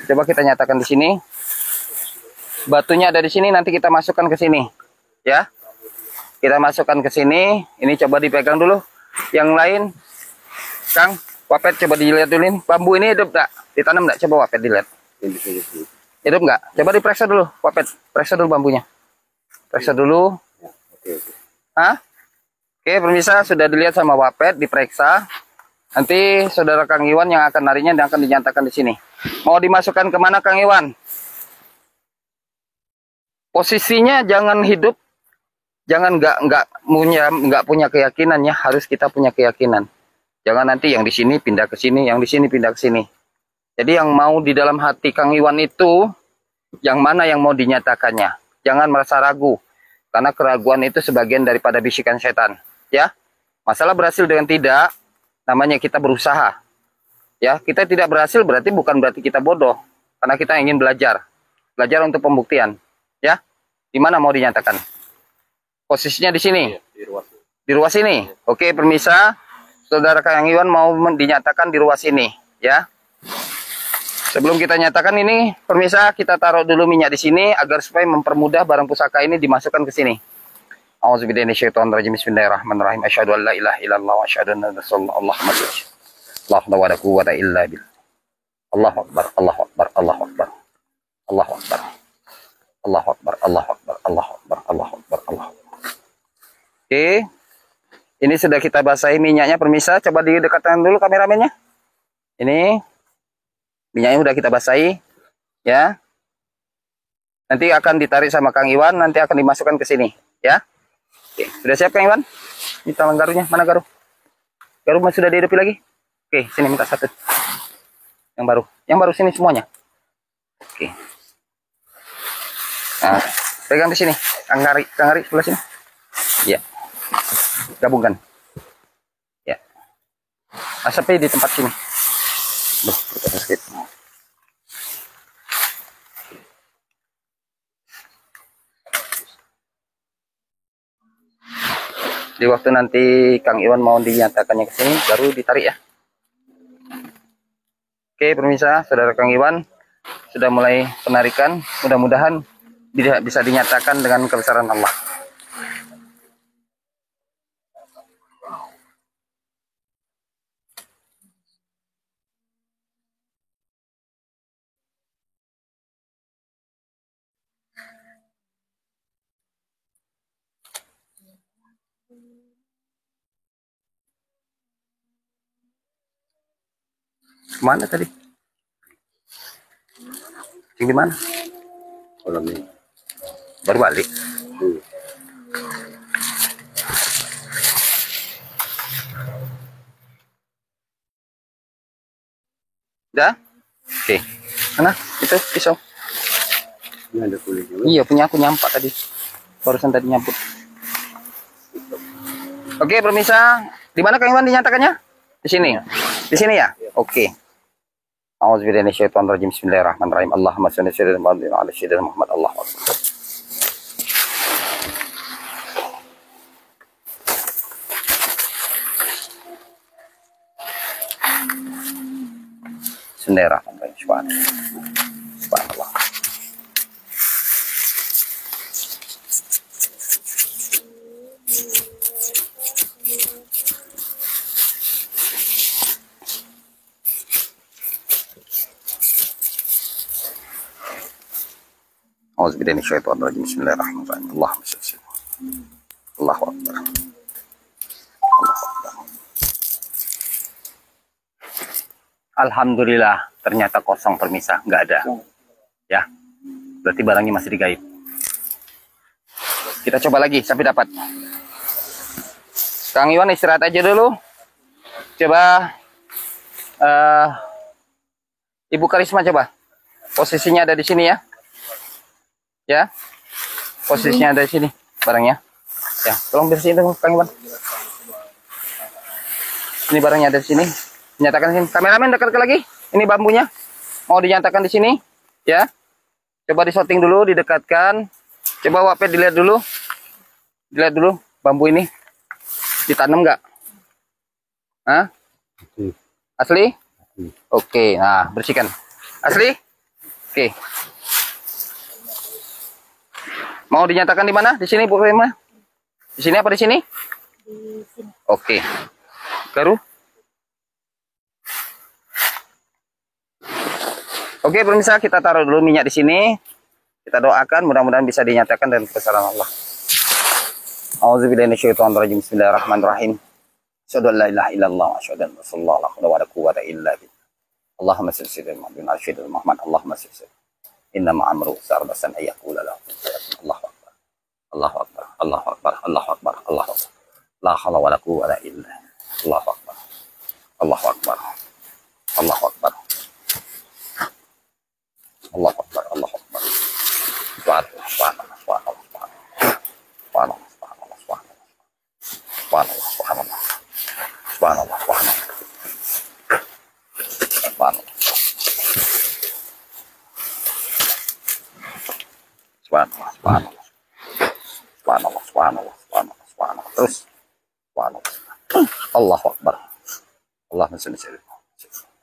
Coba kita nyatakan di sini. Batunya ada di sini, nanti kita masukkan ke sini, ya. Kita masukkan ke sini. Ini coba dipegang dulu. Yang lain, Kang, Wapet coba dilihat dulu ini. Bambu ini hidup tak? Ditanam tak? Coba Wapet dilihat. Hidup nggak? Coba diperiksa dulu, Wapet. Periksa dulu bambunya. Periksa dulu. Hah? Oke, pemirsa sudah dilihat sama Wapet, diperiksa. Nanti saudara Kang Iwan yang akan narinya dan akan dinyatakan di sini. Mau dimasukkan kemana Kang Iwan? Posisinya jangan hidup, jangan nggak punya keyakinan ya. Harus kita punya keyakinan. Jangan nanti yang di sini pindah ke sini, yang di sini pindah ke sini. Jadi yang mau di dalam hati Kang Iwan itu, yang mana yang mau dinyatakannya. Jangan merasa ragu, karena keraguan itu sebagian daripada bisikan setan. Ya, masalah berhasil dengan tidak, namanya kita berusaha. Ya, kita tidak berhasil bukan berarti kita bodoh, karena kita ingin belajar untuk pembuktian. Ya, di mana mau dinyatakan? Posisinya di sini, di ruas ini. Oke, permisa, saudara Kang Iwan mau dinyatakan di ruas ini. Ya, sebelum kita nyatakan ini, permisa kita taruh dulu minyak di sini agar supaya mempermudah barang pusaka ini dimasukkan ke sini. A'udzubillahi minasyaitonirrajim. Bismillahirrahmanirrahim. Asyhadu an la ilaha illallah wa asyhadu anna rasulullah Muhammadur rasulullah. La wala quwwata illa billah. Allahu akbar, Allahu akbar, Allahu akbar. Allahu akbar. Allahu akbar, Allahu akbar, Allahu akbar, Allahu akbar, Allahu akbar. Oke. Ini sudah kita basahi minyaknya permisa. Coba didekatkan dulu kameramennya. Ini minyaknya sudah kita basahi, ya. Nanti akan ditarik sama Kang Iwan, nanti akan dimasukkan ke sini, ya. Oke, sudah siap Kang Iwan? Ini talang garunya, mana garu? Garu masih sudah dihidupi lagi? Oke, sini minta satu. Yang baru sini semuanya. Oke. Nah, pegang di sini, Kang Hari sebelah sini. Ya. Gabungkan. Ya. Asapnya di tempat sini. Duh, sedikit. Di waktu nanti Kang Iwan mau dinyatakannya ke sini, baru ditarik ya. Oke, pemirsa, saudara Kang Iwan sudah mulai penarikan. Mudah-mudahan bisa dinyatakan dengan kebesaran Allah. Mana tadi? Di mana? Kolam ini. Baru balik. Udah? Oke. Mana? Itu pisau. Ini ada kulitnya. Iya, punya aku nyampak tadi. Barusan tadi nyamput. Oke, permisa. Di mana Kang Iwan dinyatakannya? Di sini. Di sini ya? Oke. A'udzubillahi minasyaitonirrajim. Bismillahirrahmanirrahim. Allahumma shalli ala sayyidina Muhammad. Allahu akbar. Bismillahirrahmanirrahim. Subhanallah. A'udzubillahi minasyaitonirrajim. Bismillahirrahmanirrahim. Allahumma shalli. Allahu akbar. Allahu akbar. Alhamdulillah, ternyata kosong permisa, nggak ada. Ya, berarti barangnya masih digaib. Kita coba lagi sampai dapat. Kang Iwan istirahat aja dulu. Coba Ibu Karisma coba. Posisinya ada di sini ya. Ya, posisinya ada di sini barangnya. Ya, tolong bersihin dong Kang Iwan. Ini barangnya ada di sini. Nyatakan sini. Kameramen dekat lagi. Ini bambunya. Mau dinyatakan di sini, ya. Coba disorting dulu, didekatkan. Coba Wak Pet dilihat dulu. Dilihat dulu bambu ini. Ditanam nggak? Hah? Asli? Oke, nah bersihkan. Asli? Oke. Mau dinyatakan di mana? Di sini Bu Prima? Di sini apa di sini? Di sini. Oke. Baru? Oke, pemirsa, kita taruh dulu minyak di sini. Kita doakan mudah-mudahan bisa dinyatakan dan kebesaran Allah. Auzubillahi minasyaitonirrajim. Bismillahirrahmanirrahim. Asyhadu an la ilaha illallah wa asyhadu anna rasulullah la haula wa la quwwata illa billah. Allahumma shalli ala Muhammad Muhammad. Allahumma shalli. Inna ma'amru sarbasan ayyakula lahu. Allahu akbar. Allahu akbar. Allahu akbar. Allahu akbar. Allahu akbar. La haula wa la quwwata illa billah. Allahu akbar. Allahu akbar. Allahu akbar. Allahu akbar. Allahu akbar. Subhanallah. Subhanallah. Subhanallah. Subhanallah. Subhanallah. Subhanallah. Subhanallah. Subhanallah. Subhanallah. Subhanallah. Subhanallah. Subhanallah. Subhanallah. Subhanallah. Terus. Subhanallah. Allahu akbar. Allahumma shalli ala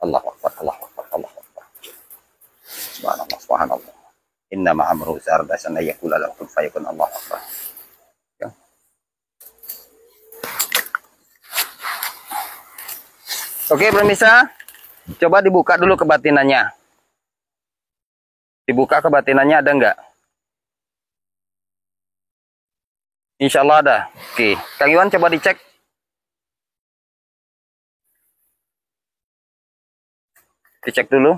Allahu akbar. Allahu akbar. Allahu akbar. Subhanallah. Subhanallah. Inna ma'amru sardasan ayyakula lahu kun fayakun. Allahu akbar. Ya. Oke, pemirsa, coba dibuka dulu kebatinannya. Dibuka kebatinannya ada nggak? Insya Allah ada. Oke, Kang Iwan coba dicek. Dicek dulu.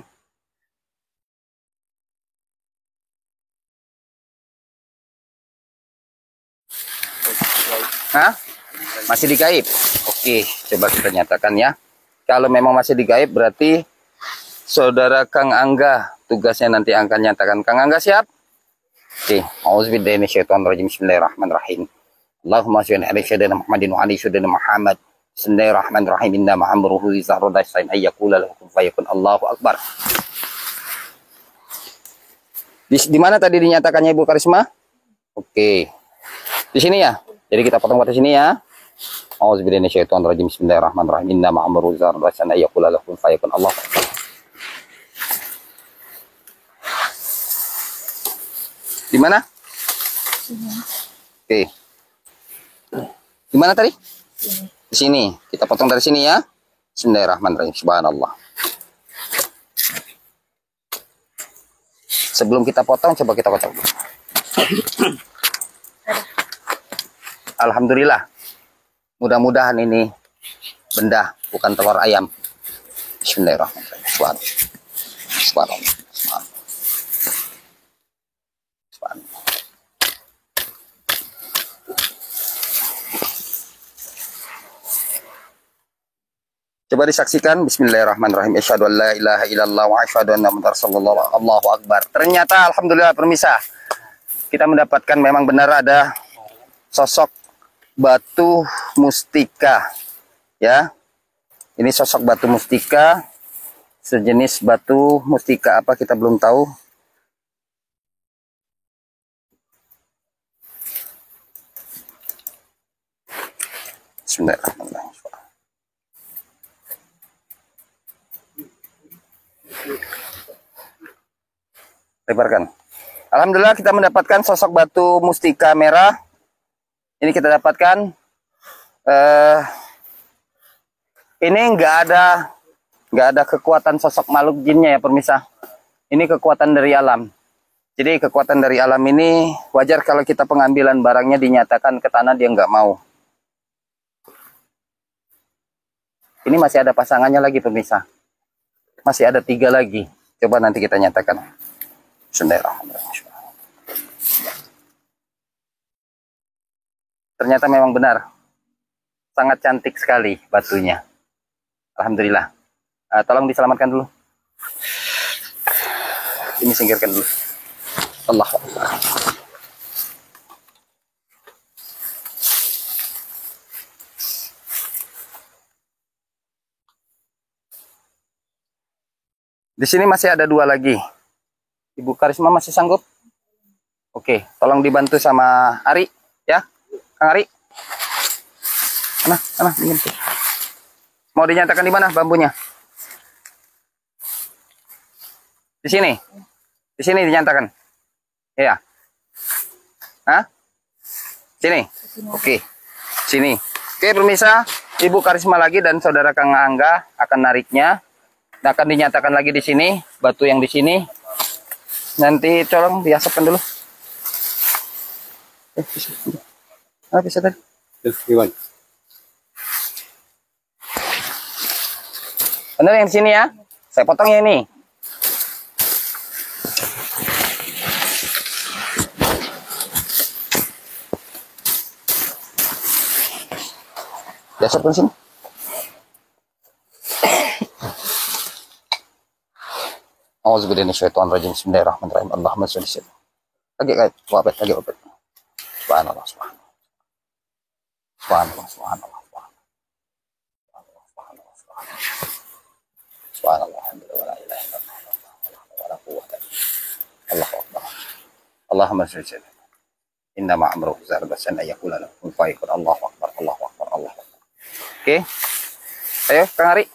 Hah? Masih digaib? Oke, coba kita nyatakan ya. Kalau memang masih digaib berarti saudara Kang Angga tugasnya nanti akan nyatakan. Kang Angga siap? Oke, auzubillahi minasyaitonirrajim. Bismillahirrahmanirrahim. Allahumma shalli ala sayyidina Muhammadin wa ala sayyidina Muhammad. Bismillahirrahmanirrahim. Inna ma'amruhu idza arada shay'an ayyakula lahu kun fayakun. Allahu akbar. Di mana tadi dinyatakannya Ibu Karisma? Oke. Di sini ya. Jadi kita potong pada sini ya. Auzubillahi minasyaitonirrajim. Bismillahirrahmanirrahim. Inna ma'amruhu idza arada shay'an ayyakula lahu kun fayakun. Allahu akbar. Di mana? Oke. Di mana tadi? Di sini. Kita potong dari sini ya. Bismillahirrahmanirrahim. Subhanallah. Sebelum kita potong, coba kita potong. Alhamdulillah. Mudah-mudahan ini benda, bukan telur ayam. Bismillahirrahmanirrahim. Subhanallah. Subhanallah. Coba disaksikan. Bismillahirrahmanirrahim. Asyhadu an la ilaha illallah wa asyhadu anna Muhammadar rasulullah. Allahu akbar. Ternyata alhamdulillah pemirsa, kita mendapatkan memang benar ada sosok batu mustika. Ya. Ini sosok batu mustika, sejenis batu mustika apa kita belum tahu. Bismillahirrahmanirrahim. Lebarkan. Alhamdulillah kita mendapatkan sosok batu mustika merah. Ini kita dapatkan. Ini nggak ada kekuatan sosok makhluk jinnya ya pemirsa. Ini kekuatan dari alam. Jadi kekuatan dari alam ini wajar kalau kita pengambilan barangnya dinyatakan ke tanah dia nggak mau. Ini masih ada pasangannya lagi pemirsa. Masih ada 3 lagi. Coba nanti kita nyatakan. Bismillahirrahmanirrahim. Ternyata memang benar. Sangat cantik sekali batunya. Alhamdulillah. Tolong diselamatkan dulu. Ini singkirkan dulu. Allah. Di sini masih ada 2 lagi. Ibu Karisma masih sanggup? Oke, tolong dibantu sama Ari, ya, Kang Ari. Mana, ini. Mau dinyatakan di mana bambunya? Di sini. Di sini dinyatakan. Iya. Hah? Sini. Oke. Sini. Oke, pemirsa, Ibu Karisma lagi dan saudara Kang Angga akan nariknya. Dan akan dinyatakan lagi di sini, batu yang di sini. Nanti tolong diasapkan dulu. Bisa. Bisa tadi. Benar yang di sini ya. Saya potong ya ini. Diasapkan sini. Auzubillahi minasyaitonirrajim. Bismillahirrahmanirrahim. Allahumma shalli ala Lagi wabet. Subhanallah, subhanallah. Subhanallah, subhanallah. Subhanallah, alhamdulillah, la ilaha illallah, wala quwwata Allahu akbar. Allahumma shalli ala Inna ma'amruhu idza arada shay'an ayaqula lahu kun fayakun. Allahu akbar, Allahu akbar, Allahu akbar. Oke. Ayo, Kang Ari.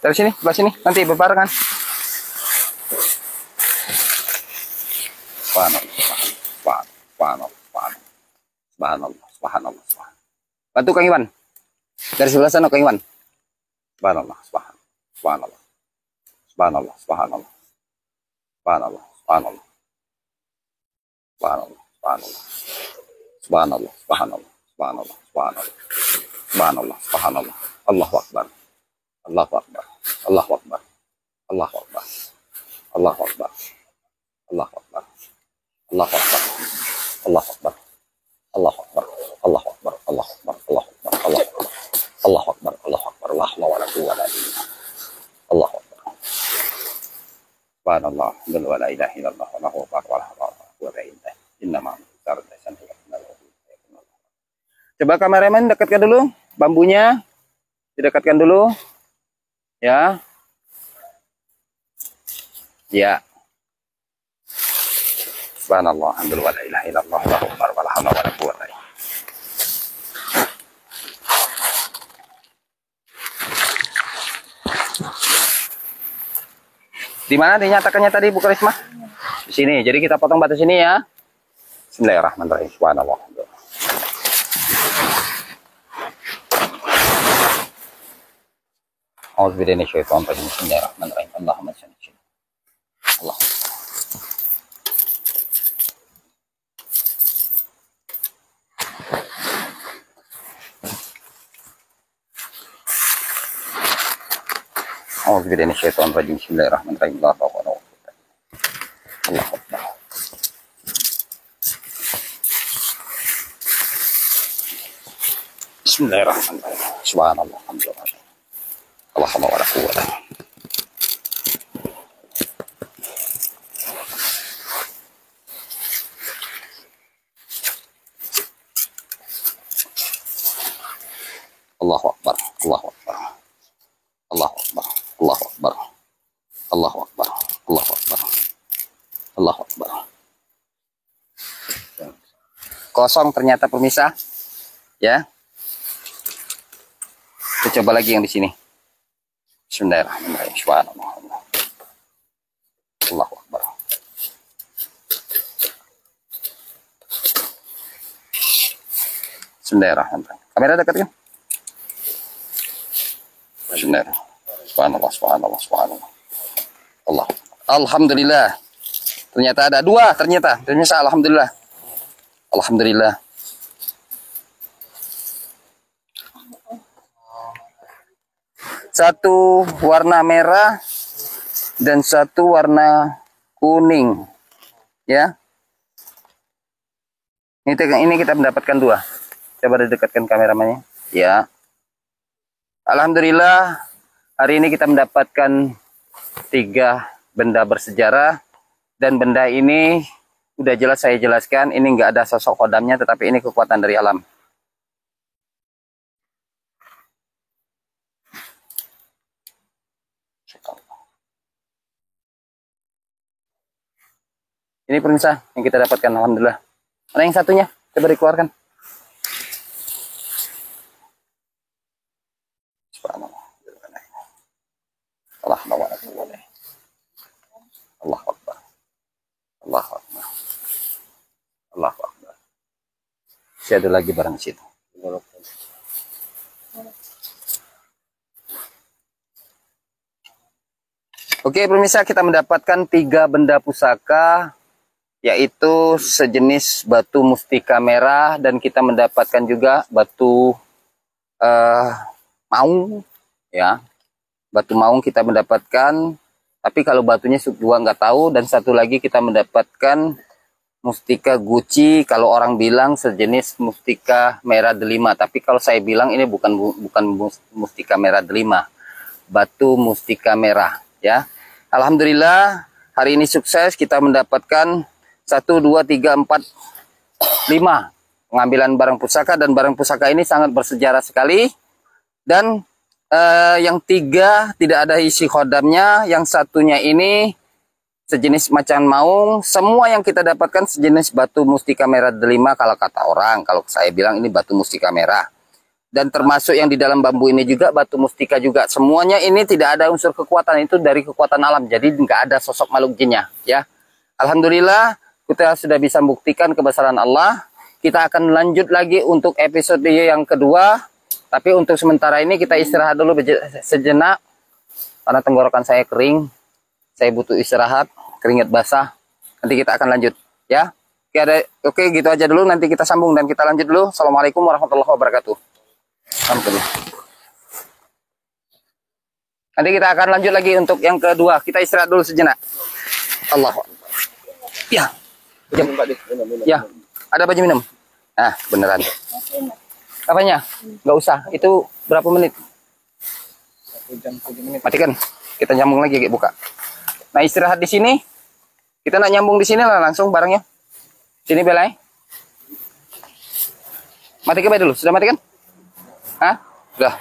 Dari sini, sebelah sini. Nanti berbarengan. Subhanallah. Bantu Kang Iwan. Dari sebelah sana Kang Iwan. Subhanallah. Allahu akbar. Subhanallah, la ilaha illallah, wallahu akbar, Coba kameramen dekatkan dulu bambunya, didekatkan dulu, ya, ya. Subhanallah, alhamdulillah, la ilaha illallah, wallahu akbar, wala haula wala quwwata illa billah. Di mana dinyatakannya tadi Bu Karisma? Di sini. Jadi kita potong batu sini ya. Bismillahirrahmanirrahim. Subhanallah. Auzubillahi minasyaitonir rajim. Bismillahirrahmanirrahim. Allahumma shalli ala Allah. Auzubillahi minasyaitonir rajim. Bismillahirrahmanirrahim. Allahu akbar. Allahu akbar. Bismillahirrahmanirrahim. Subhanallah. Alhamdulillah. Allahumma wa la quwwata. Allahu akbar. Allahu akbar. Allahu akbar. Allahu akbar. Allahu akbar. Allahu akbar. Allahu akbar. Kosong ternyata pemirsa. Ya. Kita coba lagi yang di sini. Bismillahirrahmanirrahim. Subhanallah. Allahu akbar. Bismillahirrahmanirrahim. Kamera dekat kan? Bismillahirrahmanirrahim. Subhanallah. Allah. Alhamdulillah. Ternyata ada 2 ternyata. Ternyata alhamdulillah. Alhamdulillah. Satu warna merah dan satu warna kuning. Ya. Ini kita mendapatkan 2. Coba didekatkan kameramannya. Ya. Alhamdulillah, hari ini kita mendapatkan 3 benda bersejarah. Dan benda ini udah jelas saya jelaskan, ini nggak ada sosok kodamnya, tetapi ini kekuatan dari alam. Ini pemirsa yang kita dapatkan, alhamdulillah. Mana yang satunya? Coba dikeluarkan. Allah Akbar. Allah Akbar. Allah Akbar. Allah Akbar. Masih ada lagi barang situ. Oke, pemirsa, kita mendapatkan 3 benda pusaka, yaitu sejenis batu mustika merah, dan kita mendapatkan juga batu maung, ya. Batu maung kita mendapatkan, tapi kalau batunya gua nggak tahu. Dan satu lagi kita mendapatkan mustika guci, kalau orang bilang sejenis mustika merah delima, tapi kalau saya bilang ini bukan mustika merah delima, batu mustika merah, ya. Alhamdulillah hari ini sukses, kita mendapatkan 1, 2, 3, 4, 5 pengambilan barang pusaka, dan barang pusaka ini sangat bersejarah sekali. Dan yang 3 tidak ada isi khodamnya, yang satunya ini sejenis macan maung. Semua yang kita dapatkan sejenis batu mustika merah delima kalau kata orang, kalau saya bilang ini batu mustika merah. Dan termasuk yang di dalam bambu ini juga batu mustika juga. Semuanya ini tidak ada unsur kekuatan, itu dari kekuatan alam. Jadi nggak ada sosok makhluk jinnya, ya. Alhamdulillah kita sudah bisa membuktikan kebesaran Allah. Kita akan lanjut lagi untuk episode yang kedua. Tapi untuk sementara ini kita istirahat dulu sejenak. Karena tenggorokan saya kering. Saya butuh istirahat, keringat basah. Nanti kita akan lanjut, ya. Oke, gitu aja dulu. Nanti kita sambung dan kita lanjut dulu. Assalamualaikum warahmatullahi wabarakatuh. Alhamdulillah. Nanti kita akan lanjut lagi untuk yang kedua. Kita istirahat dulu sejenak. Allah. Ya. Ya. Ada baju minum? Ah, beneran. Apanya? Nggak usah. Itu berapa menit? 1 jam 7 menit. Matikan. Kita nyambung lagi, buka. Nah, istirahat di sini. Kita nak nyambung di sini lah langsung barangnya. Sini belai. Matikan dulu. Sudah matikan? Hah? Sudah.